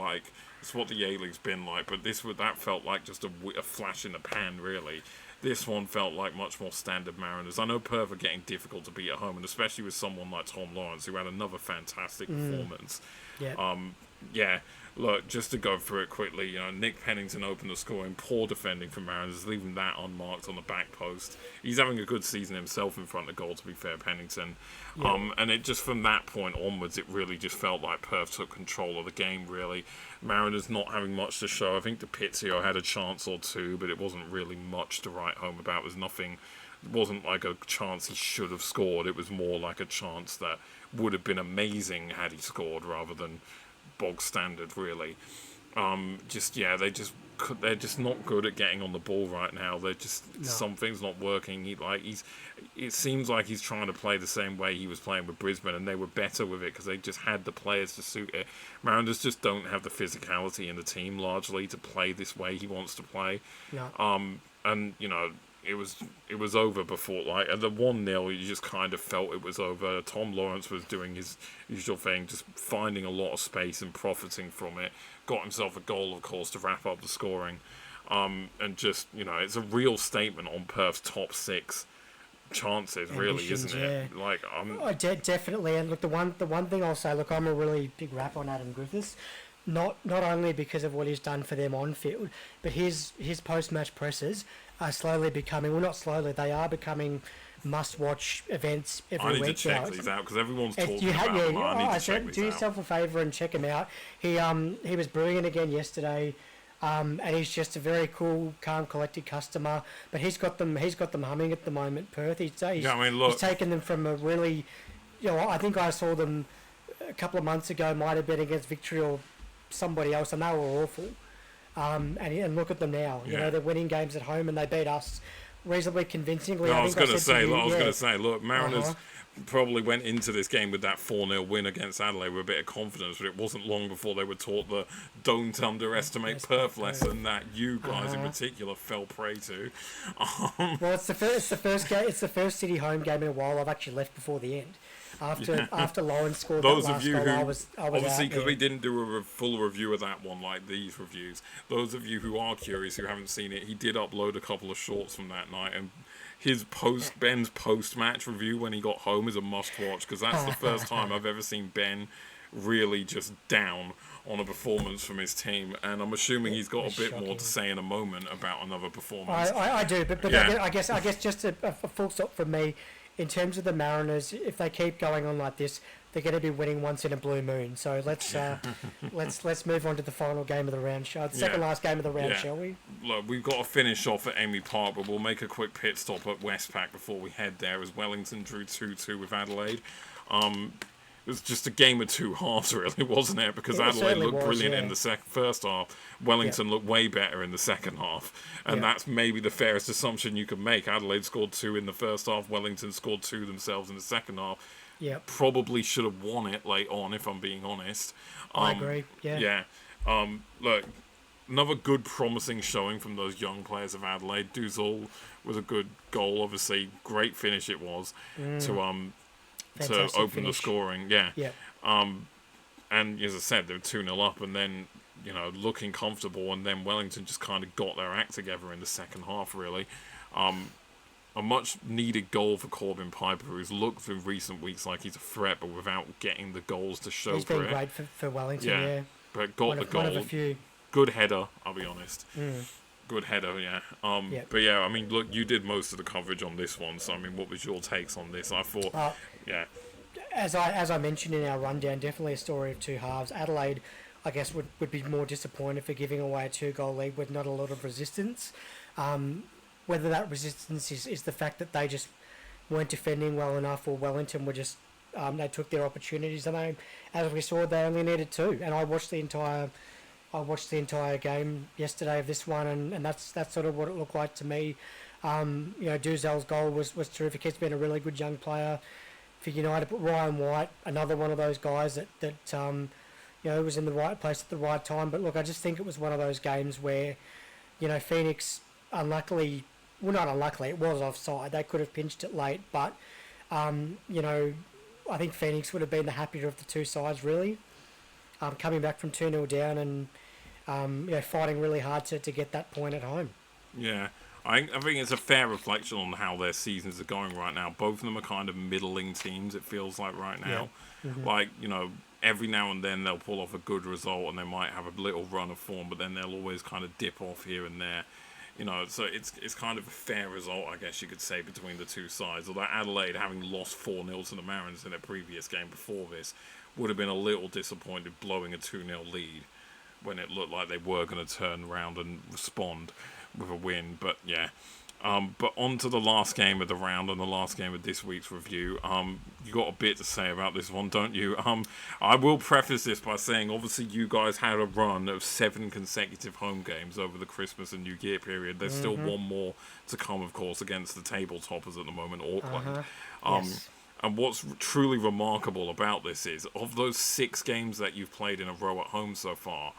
Speaker 1: it's what the A-League's been like. But that felt like just a flash in the pan, really. This one felt like much more standard Mariners. I know Perth are getting difficult to beat at home, and especially with someone like Tom Lawrence, who had another fantastic performance. Yeah. Look, just to go through it quickly, Nick Pennington opened the scoring, poor defending for Mariners, leaving that unmarked on the back post. He's having a good season himself in front of goal, to be fair, Pennington. And it just, from that point onwards, it really just felt like Perth took control of the game, really. Mariners not having much to show. I think DiPizio had a chance or two, but it wasn't really much to write home about. It wasn't like a chance he should have scored. It was more like a chance that would have been amazing had he scored, rather than bog standard, really. They just they're just not good at getting on the ball right now. They're just something's not working. It seems like he's trying to play the same way he was playing with Brisbane, and they were better with it because they just had the players to suit it. Mariners just don't have the physicality in the team largely to play this way he wants to play.
Speaker 2: No.
Speaker 1: And it was over before, like, at the 1-0, you just kind of felt it was over. Tom Lawrence was doing his usual thing, just finding a lot of space and profiting from it. Got himself a goal, of course, to wrap up the scoring. And just, it's a real statement on Perth's top 6 chances, really, isn't it?
Speaker 2: Yeah.
Speaker 1: Like,
Speaker 2: definitely. And look, the one thing I'll say, look, I'm a really big rap on Adam Griffiths. Not only because of what he's done for them on field, but his post-match presses are slowly becoming, well, not slowly, they are becoming must-watch events every week.
Speaker 1: I need to check these out because everyone's talking about them. I need to check these out.
Speaker 2: Do yourself a favour and check him out. He was brilliant again yesterday, and he's just a very cool, calm, collected customer. But he's got them humming at the moment. Perth. He's taken them from a really, I think I saw them a couple of months ago. Might have been against Victory or somebody else, and they were awful. And look at them now. They're winning games at home, and they beat us reasonably convincingly.
Speaker 1: I was going to say, look, Mariners probably went into this game with that 4-0 win against Adelaide with a bit of confidence, but it wasn't long before they were taught the don't underestimate Perth lesson that you guys in particular fell prey to.
Speaker 2: Well, it's the first City home game in a while I've actually left before the end. After Lawrence scored
Speaker 1: those
Speaker 2: that
Speaker 1: of you
Speaker 2: last goal,
Speaker 1: who
Speaker 2: I was
Speaker 1: obviously because we didn't do a full review of that one like these reviews. Those of you who are curious who haven't seen it, he did upload a couple of shorts from that night, and his Ben's post-match review when he got home is a must-watch because that's the first time I've ever seen Ben really just down on a performance from his team, and I'm assuming he's got a bit more to say in a moment about another performance.
Speaker 2: I do, but yeah. I guess just a full stop from me. In terms of the Mariners, if they keep going on like this, they're going to be winning once in a blue moon. So let's move on to the final game of the round, second last game of the round, shall we?
Speaker 1: Look, we've got to finish off at Amy Park, but we'll make a quick pit stop at Westpac before we head there, as Wellington drew 2-2 with Adelaide. It was just a game of two halves, really, wasn't it? Because Adelaide looked brilliant in the first half. Wellington looked way better in the second half. And that's maybe the fairest assumption you could make. Adelaide scored 2 in the first half. Wellington scored 2 themselves in the second half. Probably should have won it late on, if I'm being honest.
Speaker 2: I agree,
Speaker 1: Look, another good, promising showing from those young players of Adelaide. Duzal was a good goal, obviously. Great finish it was to open the scoring. And as I said, they were 2-0 up, and then looking comfortable, and then Wellington just kind of got their act together in the second half, really. A much needed goal for Corbin Piper, who's looked in recent weeks like he's a threat, but without getting the goals to show
Speaker 2: he's
Speaker 1: for it.
Speaker 2: He's been great for Wellington,
Speaker 1: But got the goal.
Speaker 2: One of a few.
Speaker 1: Good header, I'll be honest. Good header, But I mean, look, you did most of the coverage on this one, so I mean, what was your takes on this? I thought,
Speaker 2: As I mentioned in our rundown, definitely a story of two halves. Adelaide, I guess, would be more disappointed for giving away a 2-goal lead with not a lot of resistance. Whether that resistance is the fact that they just weren't defending well enough, or Wellington were just they took their opportunities, and as we saw, they only needed 2. And I watched the entire game yesterday of this one, and that's sort of what it looked like to me. Duzal's goal was terrific. He's been a really good young player for United. But Ryan White, another one of those guys that was in the right place at the right time. But look, I just think it was one of those games where, Phoenix unluckily, well, not unluckily, it was offside. They could have pinched it late, but I think Phoenix would have been the happier of the two sides, really. Coming back from 2-0 down and fighting really hard to get that point at home.
Speaker 1: Yeah. I think it's a fair reflection on how their seasons are going right now. Both of them are kind of middling teams, it feels like, right now.
Speaker 2: Yeah. Mm-hmm.
Speaker 1: Like, every now and then they'll pull off a good result and they might have a little run of form, but then they'll always kind of dip off here and there. So it's kind of a fair result, I guess you could say, between the two sides. Although Adelaide, having lost 4-0 to the Mariners in their previous game before this, would have been a little disappointed blowing a 2-0 lead when it looked like they were going to turn around and respond with a win. But But on to the last game of the round and the last game of this week's review. You got a bit to say about this one, don't you? I will preface this by saying, obviously, you guys had a run of 7 consecutive home games over the Christmas and New Year period. There's still one more to come, of course, against the table toppers at the moment, Auckland.
Speaker 2: Yes.
Speaker 1: And what's truly remarkable about this is, of those 6 games that you've played in a row at home so far,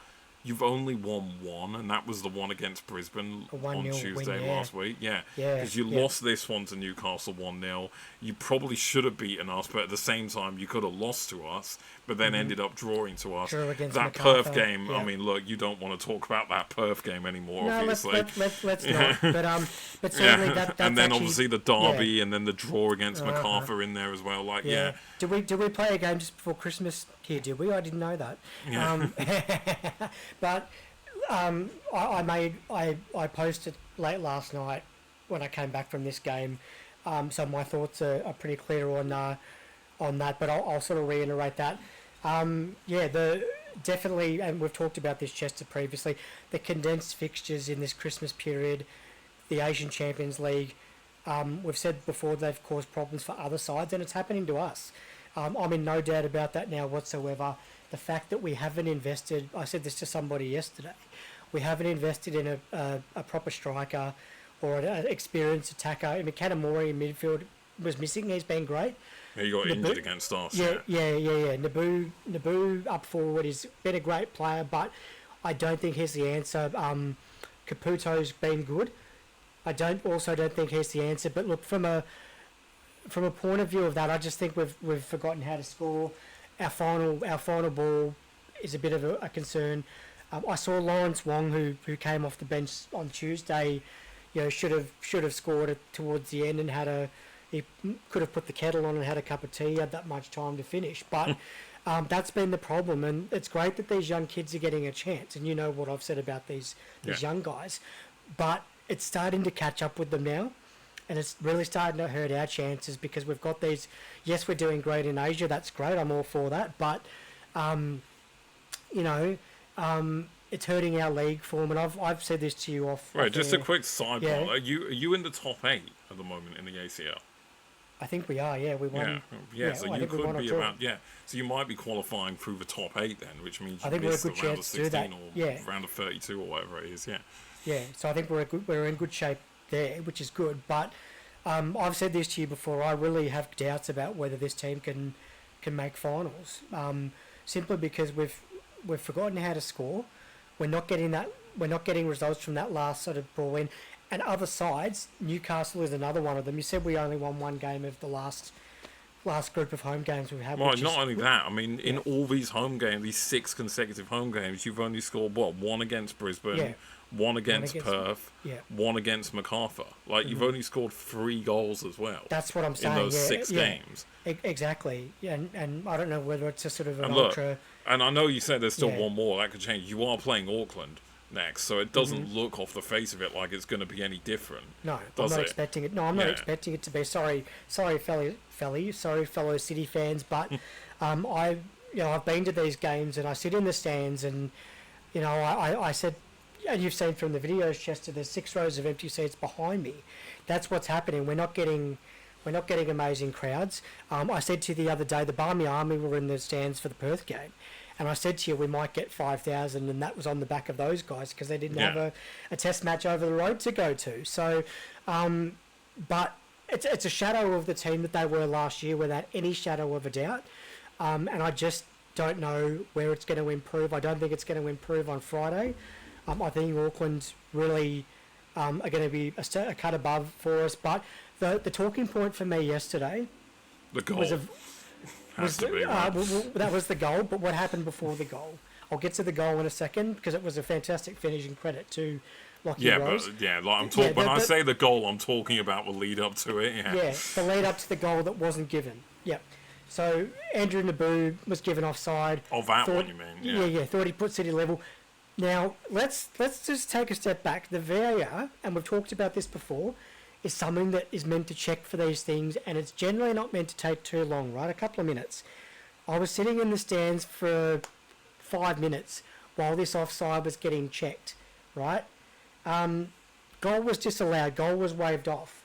Speaker 1: you've only won one, and that was the one against Brisbane on Tuesday last week. Yeah, because you lost this one to Newcastle 1-0. You probably should have beaten us, but at the same time, you could have lost to us, but then ended up drawing to us. That Perth game, I mean, look, you don't want to talk about that Perth game anymore, obviously.
Speaker 2: Let's not. But certainly that's
Speaker 1: and then
Speaker 2: actually,
Speaker 1: obviously the derby, and then the draw against MacArthur in there as well. Like,
Speaker 2: Did we play a game just before Christmas here? Did we? I didn't know that. But I posted late last night when I came back from this game, so my thoughts are pretty clear on that. But I'll sort of reiterate that. Definitely, and we've talked about this, Chester, previously. The condensed fixtures in this Christmas period, the Asian Champions League. We've said before they've caused problems for other sides, and it's happening to us. I'm in no doubt about that now whatsoever. The fact that we haven't invested, I said this to somebody yesterday, we haven't invested in a proper striker or an experienced attacker. I mean, Kanamori in midfield was missing. He's been great.
Speaker 1: Yeah, you got injured against us.
Speaker 2: Yeah. Naboo up forward has been a great player, but I don't think he's the answer. Caputo's been good. I don't think he's the answer. But look, from a point of view of that, I just think we've forgotten how to score. Our final ball is a bit of a concern. I saw Lawrence Wong, who came off the bench on Tuesday, should have scored it towards the end and he could have put the kettle on and had a cup of tea. He had that much time to finish, but that's been the problem. And it's great that these young kids are getting a chance. And you know what I've said about these young guys, but it's starting to catch up with them now. And it's really starting to hurt our chances because we've got these. Yes, we're doing great in Asia. That's great. I'm all for that. But, it's hurting our league form. And I've said this to you off.
Speaker 1: Right. Just a quick sidebar. Yeah. Are you in the top 8 at the moment in the ACL?
Speaker 2: I think we are. Yeah, we won.
Speaker 1: Yeah. So you could be about. Yeah. So you might be qualifying through the top 8 then, which means you missed the round of 16 or round of 32 or whatever it is. Yeah.
Speaker 2: Yeah. So I think we're in good shape there, which is good. But I've said this to you before. I really have doubts about whether this team can make finals. Simply because we've forgotten how to score. We're not getting results from that last sort of ball in. And other sides, Newcastle is another one of them. You said we only won one game of the last group of home games we've had.
Speaker 1: Well, not only that. I mean, in all these home games, these 6 consecutive home games, you've only scored one against Brisbane. One against Perth, one against MacArthur. Like, you've only scored 3 goals as well.
Speaker 2: That's what I'm saying.
Speaker 1: In those 6 games.
Speaker 2: Exactly. And I don't know whether it's a sort of an ultra...
Speaker 1: And I know you said there's still one more. That could change. You are playing Auckland next, so it doesn't look off the face of it like it's going to be any different.
Speaker 2: No, I'm not expecting it. No, I'm not expecting it to be. Sorry, fellow City fans, but I've been to these games and I sit in the stands and, I said... And you've seen from the videos, Chester, there's 6 rows of empty seats behind me. That's what's happening. We're not getting amazing crowds. I said to you the other day, the Barmy Army were in the stands for the Perth game. And I said to you, we might get 5,000, and that was on the back of those guys because they didn't have a test match over the road to go to. So, but it's a shadow of the team that they were last year without any shadow of a doubt. And I just don't know where it's going to improve. I don't think it's going to improve on Friday. I think Auckland really are going to be a cut above for us. But the talking point for me yesterday...
Speaker 1: The goal.
Speaker 2: That was the goal, but what happened before the goal? I'll get to the goal in a second because it was a fantastic finish and credit to Lockie Rose.
Speaker 1: When I say the goal, I'm talking about the lead up to it.
Speaker 2: Yeah, the lead up to the goal that wasn't given. Yeah. So Andrew Naboo was given offside.
Speaker 1: Oh, that one you mean?
Speaker 2: Yeah. Thought he put City level. Now, let's just take a step back. The VAR, and we've talked about this before, is something that is meant to check for these things, and it's generally not meant to take too long, right? A couple of minutes. I was sitting in the stands for 5 minutes while this offside was getting checked, right? Goal was disallowed. Goal was waved off.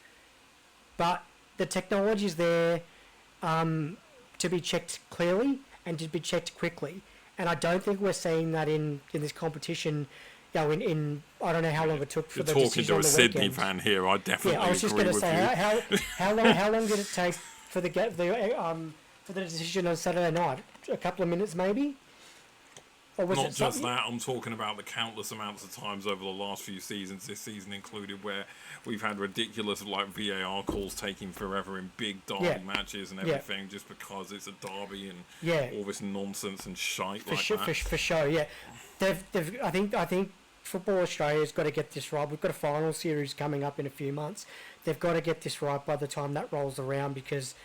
Speaker 2: But the technology's there to be checked clearly and to be checked quickly. And I don't think we're seeing that in this competition. You know, in I don't know how long it took for the decision on the weekend.
Speaker 1: You're talking to a Sydney fan here. I definitely
Speaker 2: I was just
Speaker 1: agree
Speaker 2: going to
Speaker 1: with
Speaker 2: say
Speaker 1: you.
Speaker 2: how long did it take for the decision on Saturday night? A couple of minutes, maybe. Or was
Speaker 1: Not
Speaker 2: it
Speaker 1: just
Speaker 2: something?
Speaker 1: that, I'm talking about the countless amounts of times over the last few seasons, this season included, where we've had ridiculous like VAR calls taking forever in big derby matches and everything, just because it's a derby and all this nonsense and shite that.
Speaker 2: For sure, yeah. I think Football Australia's got to get this right. We've got a final series coming up in a few months. They've got to get this right by the time that rolls around because,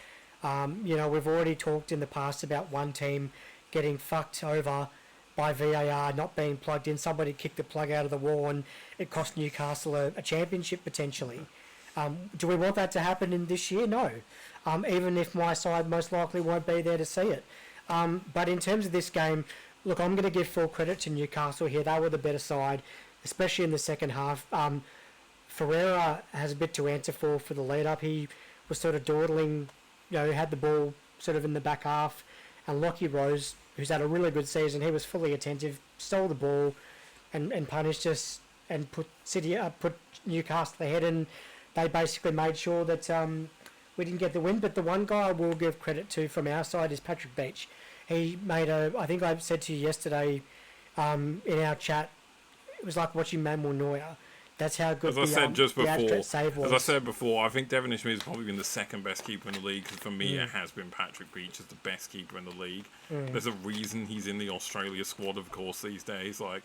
Speaker 2: we've already talked in the past about one team getting fucked over by VAR not being plugged in. Somebody kicked the plug out of the wall and it cost Newcastle a championship potentially. Do we want that to happen in this year? No. Even if my side most likely won't be there to see it. But in terms of this game, look, I'm going to give full credit to Newcastle here. They were the better side, especially in the second half. Ferreira has a bit to answer for the lead up. He was sort of dawdling, had the ball sort of in the back half, and Lockie Rose, who's had a really good season, he was fully attentive, stole the ball, and punished us and put Newcastle ahead, and they basically made sure that we didn't get the win. But the one guy I will give credit to from our side is Patrick Beach. He made I think I said to you yesterday in our chat, it was like watching Manuel Neuer. That's how good
Speaker 1: the
Speaker 2: save was.
Speaker 1: As I said before, I think Devon Ishmael has probably been the second best keeper in the league. Because for me, it has been Patrick Beach as the best keeper in the league. There's a reason he's in the Australia squad, of course, these days. Like,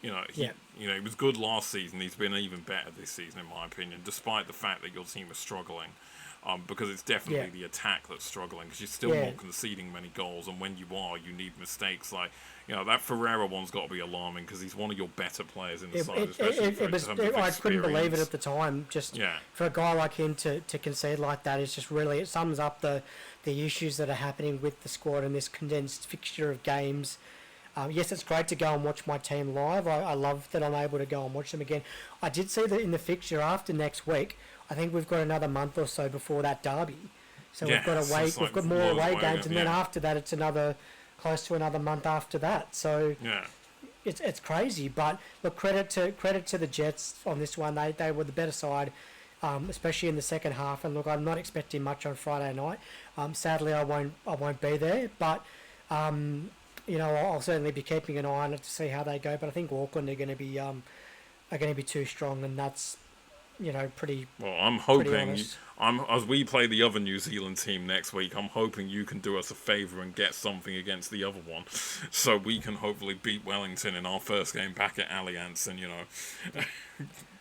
Speaker 1: he was good last season. He's been even better this season, in my opinion, despite the fact that your team is struggling. Because it's definitely the attack that's struggling. Because you're still not conceding many goals, and when you are, you need mistakes. Like, that Ferreira one's got to be alarming because he's one of your better players in the side, especially
Speaker 2: I couldn't believe it at the time. Just for a guy like him to concede like that, it's just really, it sums up the issues that are happening with the squad and this condensed fixture of games. Yes, it's great to go and watch my team live. I love that I'm able to go and watch them again. I did see that in the fixture after next week. I think we've got another month or so before that derby. So we've got to wait. We've got more away games, and then after that, it's close to another month after that. So it's crazy. But look, credit to the Jets on this one. They were the better side, especially in the second half. And look, I'm not expecting much on Friday night. Sadly, I won't be there. But I'll certainly be keeping an eye on it to see how they go. But I think Auckland are going to be too strong, and that's pretty.
Speaker 1: Well, I'm hoping as we play the other New Zealand team next week, I'm hoping you can do us a favour and get something against the other one, so we can hopefully beat Wellington in our first game back at Allianz, and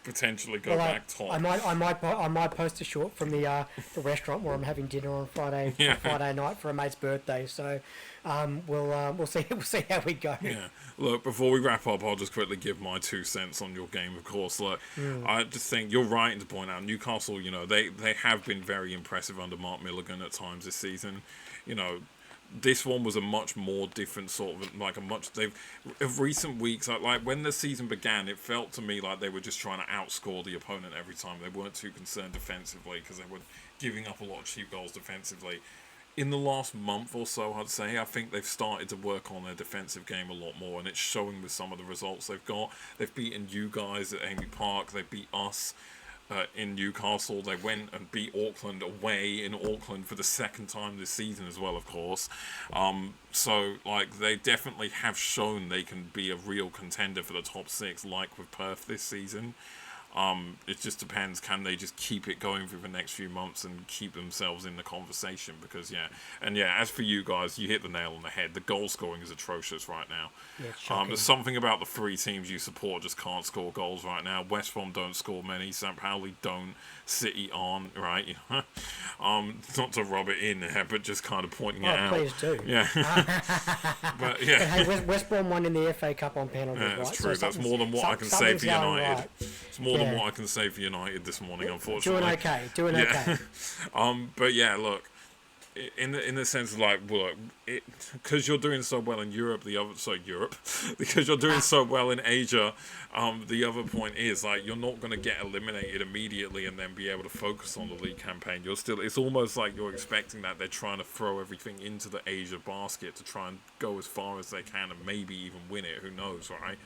Speaker 1: potentially go back top.
Speaker 2: I might post a short from the restaurant where I'm having dinner on Friday night for a mate's birthday. So we'll see how we go.
Speaker 1: Yeah. Look, before we wrap up, I'll just quickly give my 2 cents on your game. Of course, look, I just think you're right to point out Newcastle. They have been very impressive under Mark Milligan at times this season. This one was a much more different sort of of recent weeks, like when the season began, it felt to me like they were just trying to outscore the opponent every time. They weren't too concerned defensively because they were giving up a lot of cheap goals defensively. In the last month or so, I'd say, I think they've started to work on their defensive game a lot more, and it's showing with some of the results they've got. They've beaten you guys at Amy Park, they beat us in Newcastle. They went and beat Auckland away in Auckland for the second time this season as well, of course. So they definitely have shown they can be a real contender for the top 6, like with Perth this season. It just depends, can they just keep it going for the next few months and keep themselves in the conversation? Because as for you guys, you hit the nail on the head. The goal scoring is atrocious right now. There's something about the 3 teams you support just can't score goals right now. West Brom don't score many, St. Pauli don't, City aren't, right? Not to rub it in there, but just kind of pointing it out.
Speaker 2: Please do.
Speaker 1: Yeah. But yeah.
Speaker 2: Hey, West Brom won in the FA Cup on penalties, right?
Speaker 1: That's true. That's more than what I can say for United. Right. It's more than what I can say for United this morning, unfortunately.
Speaker 2: Doing okay.
Speaker 1: But yeah, look, in the sense of like, well, because you're doing so well in Europe, because you're doing so well in Asia, the other point is like you're not going to get eliminated immediately and then be able to focus on the league campaign. It's almost like you're expecting that they're trying to throw everything into the Asia basket to try and go as far as they can and maybe even win it. Who knows, right?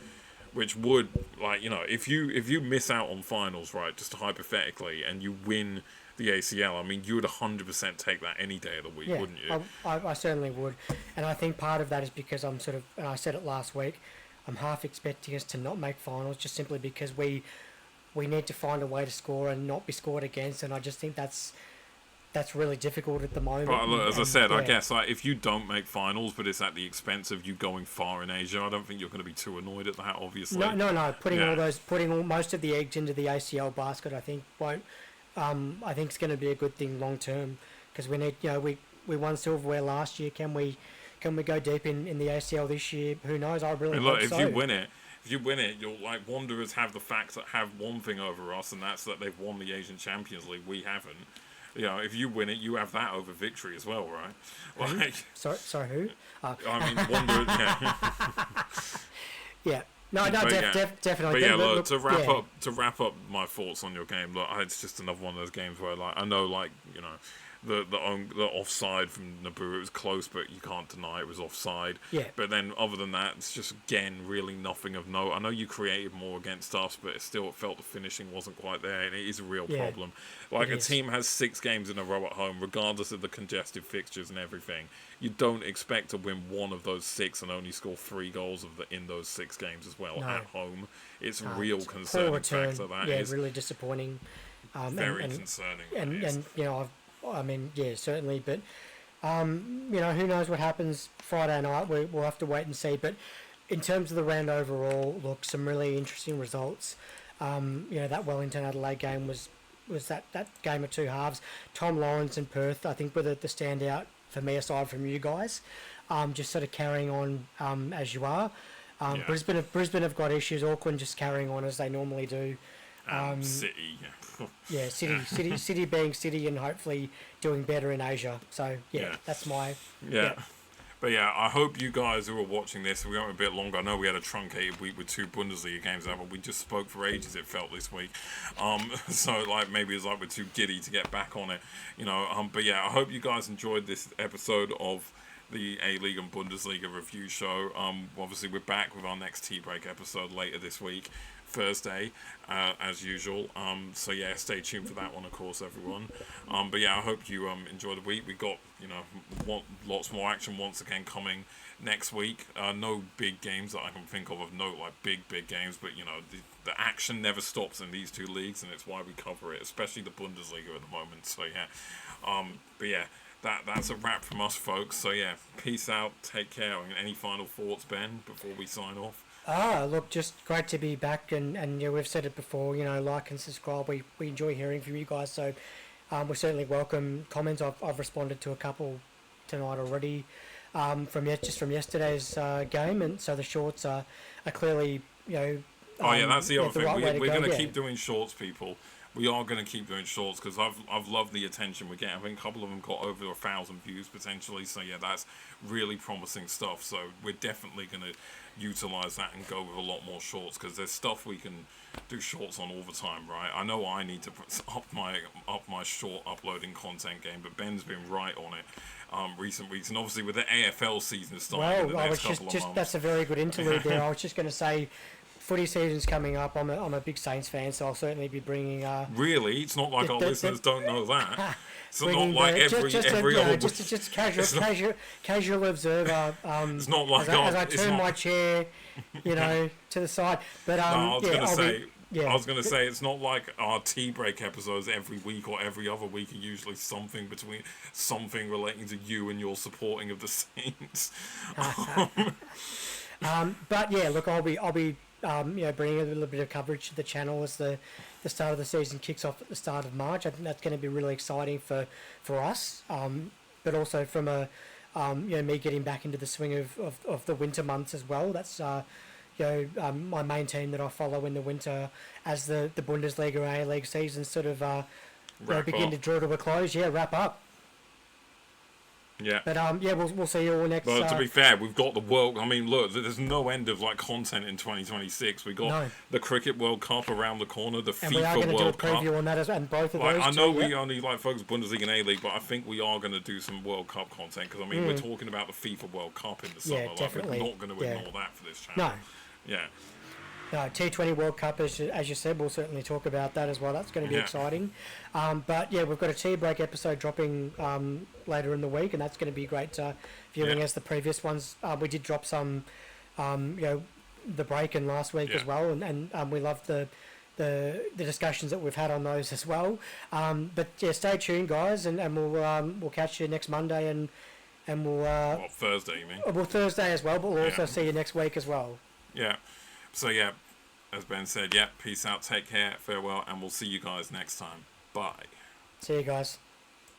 Speaker 1: Which would, like, if you miss out on finals, right, just hypothetically, and you win the ACL, I mean, you would 100% take that any day of the week, wouldn't you?
Speaker 2: I certainly would. And I think part of that is because I'm sort of, and I said it last week, I'm half expecting us to not make finals just simply because we need to find a way to score and not be scored against, and I just think that's really difficult at the moment.
Speaker 1: But look, as I said, I guess like if you don't make finals, but it's at the expense of you going far in Asia, I don't think you're going to be too annoyed at that. Obviously,
Speaker 2: no. Putting most of the eggs into the ACL basket, I think won't. I think it's going to be a good thing long term because we need. We won silverware last year. Can we go deep in the ACL this year? Who knows? I really hope so.
Speaker 1: If you win it, you'll like Wanderers have the fact that have one thing over us, and that's that they've won the Asian Champions League. We haven't. If you win it, you have that over victory as well, right?
Speaker 2: Who?
Speaker 1: Like,
Speaker 2: sorry, who?
Speaker 1: I mean, Wanderers.
Speaker 2: Yeah. No, definitely.
Speaker 1: But look, to wrap up my thoughts on your game, look, it's just another one of those games where, like, I know, like, the offside from Naboo, it was close, but you can't deny it was offside.
Speaker 2: Yeah.
Speaker 1: But then, other than that, it's just, again, really nothing of note. I know you created more against us, but it felt the finishing wasn't quite there, and it is a real problem. Like, a team has 6 games in a row at home, regardless of the congested fixtures and everything. You don't expect to win one of those 6 and only score 3 goals in those 6 games as well at home. It's a real concerning factor. That is
Speaker 2: really disappointing.
Speaker 1: Very concerning.
Speaker 2: And I mean, certainly. But, who knows what happens Friday night. We'll have to wait and see. But in terms of the round overall, look, some really interesting results. That Wellington Adelaide game was that game of 2 halves. Tom Lawrence and Perth, I think, were the standout for me aside from you guys. Just sort of carrying on as you are. Brisbane have got issues. Auckland just carrying on as they normally do.
Speaker 1: City.
Speaker 2: City being City and hopefully doing better in Asia. So, that's my...
Speaker 1: Yeah. But I hope you guys who are watching this, we went a bit longer. I know we had a truncated week with 2 Bundesliga games out, but we just spoke for ages, it felt, this week. So, like, maybe it's like we're too giddy to get back on it, But I hope you guys enjoyed this episode of the A-League and Bundesliga review show. Obviously, we're back with our next tea break episode later this week. Thursday, as usual. Stay tuned for that one, of course, everyone. I hope you enjoy the week. We got lots more action once again coming next week. No big games that I can think of note, like big games, but the action never stops in these 2 leagues, and it's why we cover it, especially the Bundesliga at the moment. So that's a wrap from us, folks. So peace out, take care. And any final thoughts, Ben, before we sign off?
Speaker 2: Look, just great to be back, and we've said it before, like and subscribe. We enjoy hearing from you guys, so we certainly welcome comments. I've responded to a couple tonight already from yesterday's game, and so the shorts are clearly,
Speaker 1: that's the other thing.
Speaker 2: Right
Speaker 1: we're going to keep doing shorts, people. We are going to keep doing shorts because I've loved the attention we're getting. I think a couple of them got over 1,000 views potentially. So that's really promising stuff. So we're definitely going to utilize that and go with a lot more shorts because there's stuff we can do shorts on all the time, right? I know I need to up my short uploading content game, but Ben's been right on it recent weeks, and obviously with the AFL season starting in the next couple of months.
Speaker 2: That's a very good interlude there. I was just going to say, footy season's coming up. I'm a big Saints fan, so I'll certainly be bringing...
Speaker 1: Really? It's not like our listeners don't know that. It's not like every other...
Speaker 2: Just casual observer.
Speaker 1: It's not like...
Speaker 2: As I turn my chair, to the side. But
Speaker 1: I was going to say, it's not like our tea break episodes every week or every other week are usually something relating to you and your supporting of the Saints.
Speaker 2: Look, I'll be bringing a little bit of coverage to the channel as the start of the season kicks off at the start of March. I think that's going to be really exciting for us, but also from me getting back into the swing of the winter months as well. That's my main team that I follow in the winter as the Bundesliga A-League season sort of begin to draw to a close. Wrap up.
Speaker 1: Yeah.
Speaker 2: But we'll see you all next.
Speaker 1: But to be fair, we've got the World. I mean, look, there's no end of like content in 2026. We got the Cricket World Cup around the corner, the
Speaker 2: and
Speaker 1: FIFA
Speaker 2: we are going to do a
Speaker 1: World Cup.
Speaker 2: preview on that as well, and both of
Speaker 1: Like,
Speaker 2: those.
Speaker 1: I know
Speaker 2: too,
Speaker 1: we only like focus Bundesliga and A-League, but I think we are going to do some World Cup content because I mean we're talking about the FIFA World Cup in the summer. Like,
Speaker 2: definitely.
Speaker 1: we're not going to ignore that for this channel.
Speaker 2: No.
Speaker 1: Yeah.
Speaker 2: No, T20 World Cup, as you said, we'll certainly talk about that as well. That's going to be exciting. But yeah, we've got a tea break episode dropping later in the week, and that's going to be great viewing as the previous ones. We did drop some, the break in last week as well, and we love the discussions that we've had on those as well. But yeah, stay tuned, guys, and we'll catch you next Monday, and we'll
Speaker 1: Thursday, you mean?
Speaker 2: Well, Thursday as well, but we'll also see you next week as well.
Speaker 1: Yeah. So yeah, as Ben said, peace out, take care, farewell, and we'll see you guys next time. Bye.
Speaker 2: See you guys.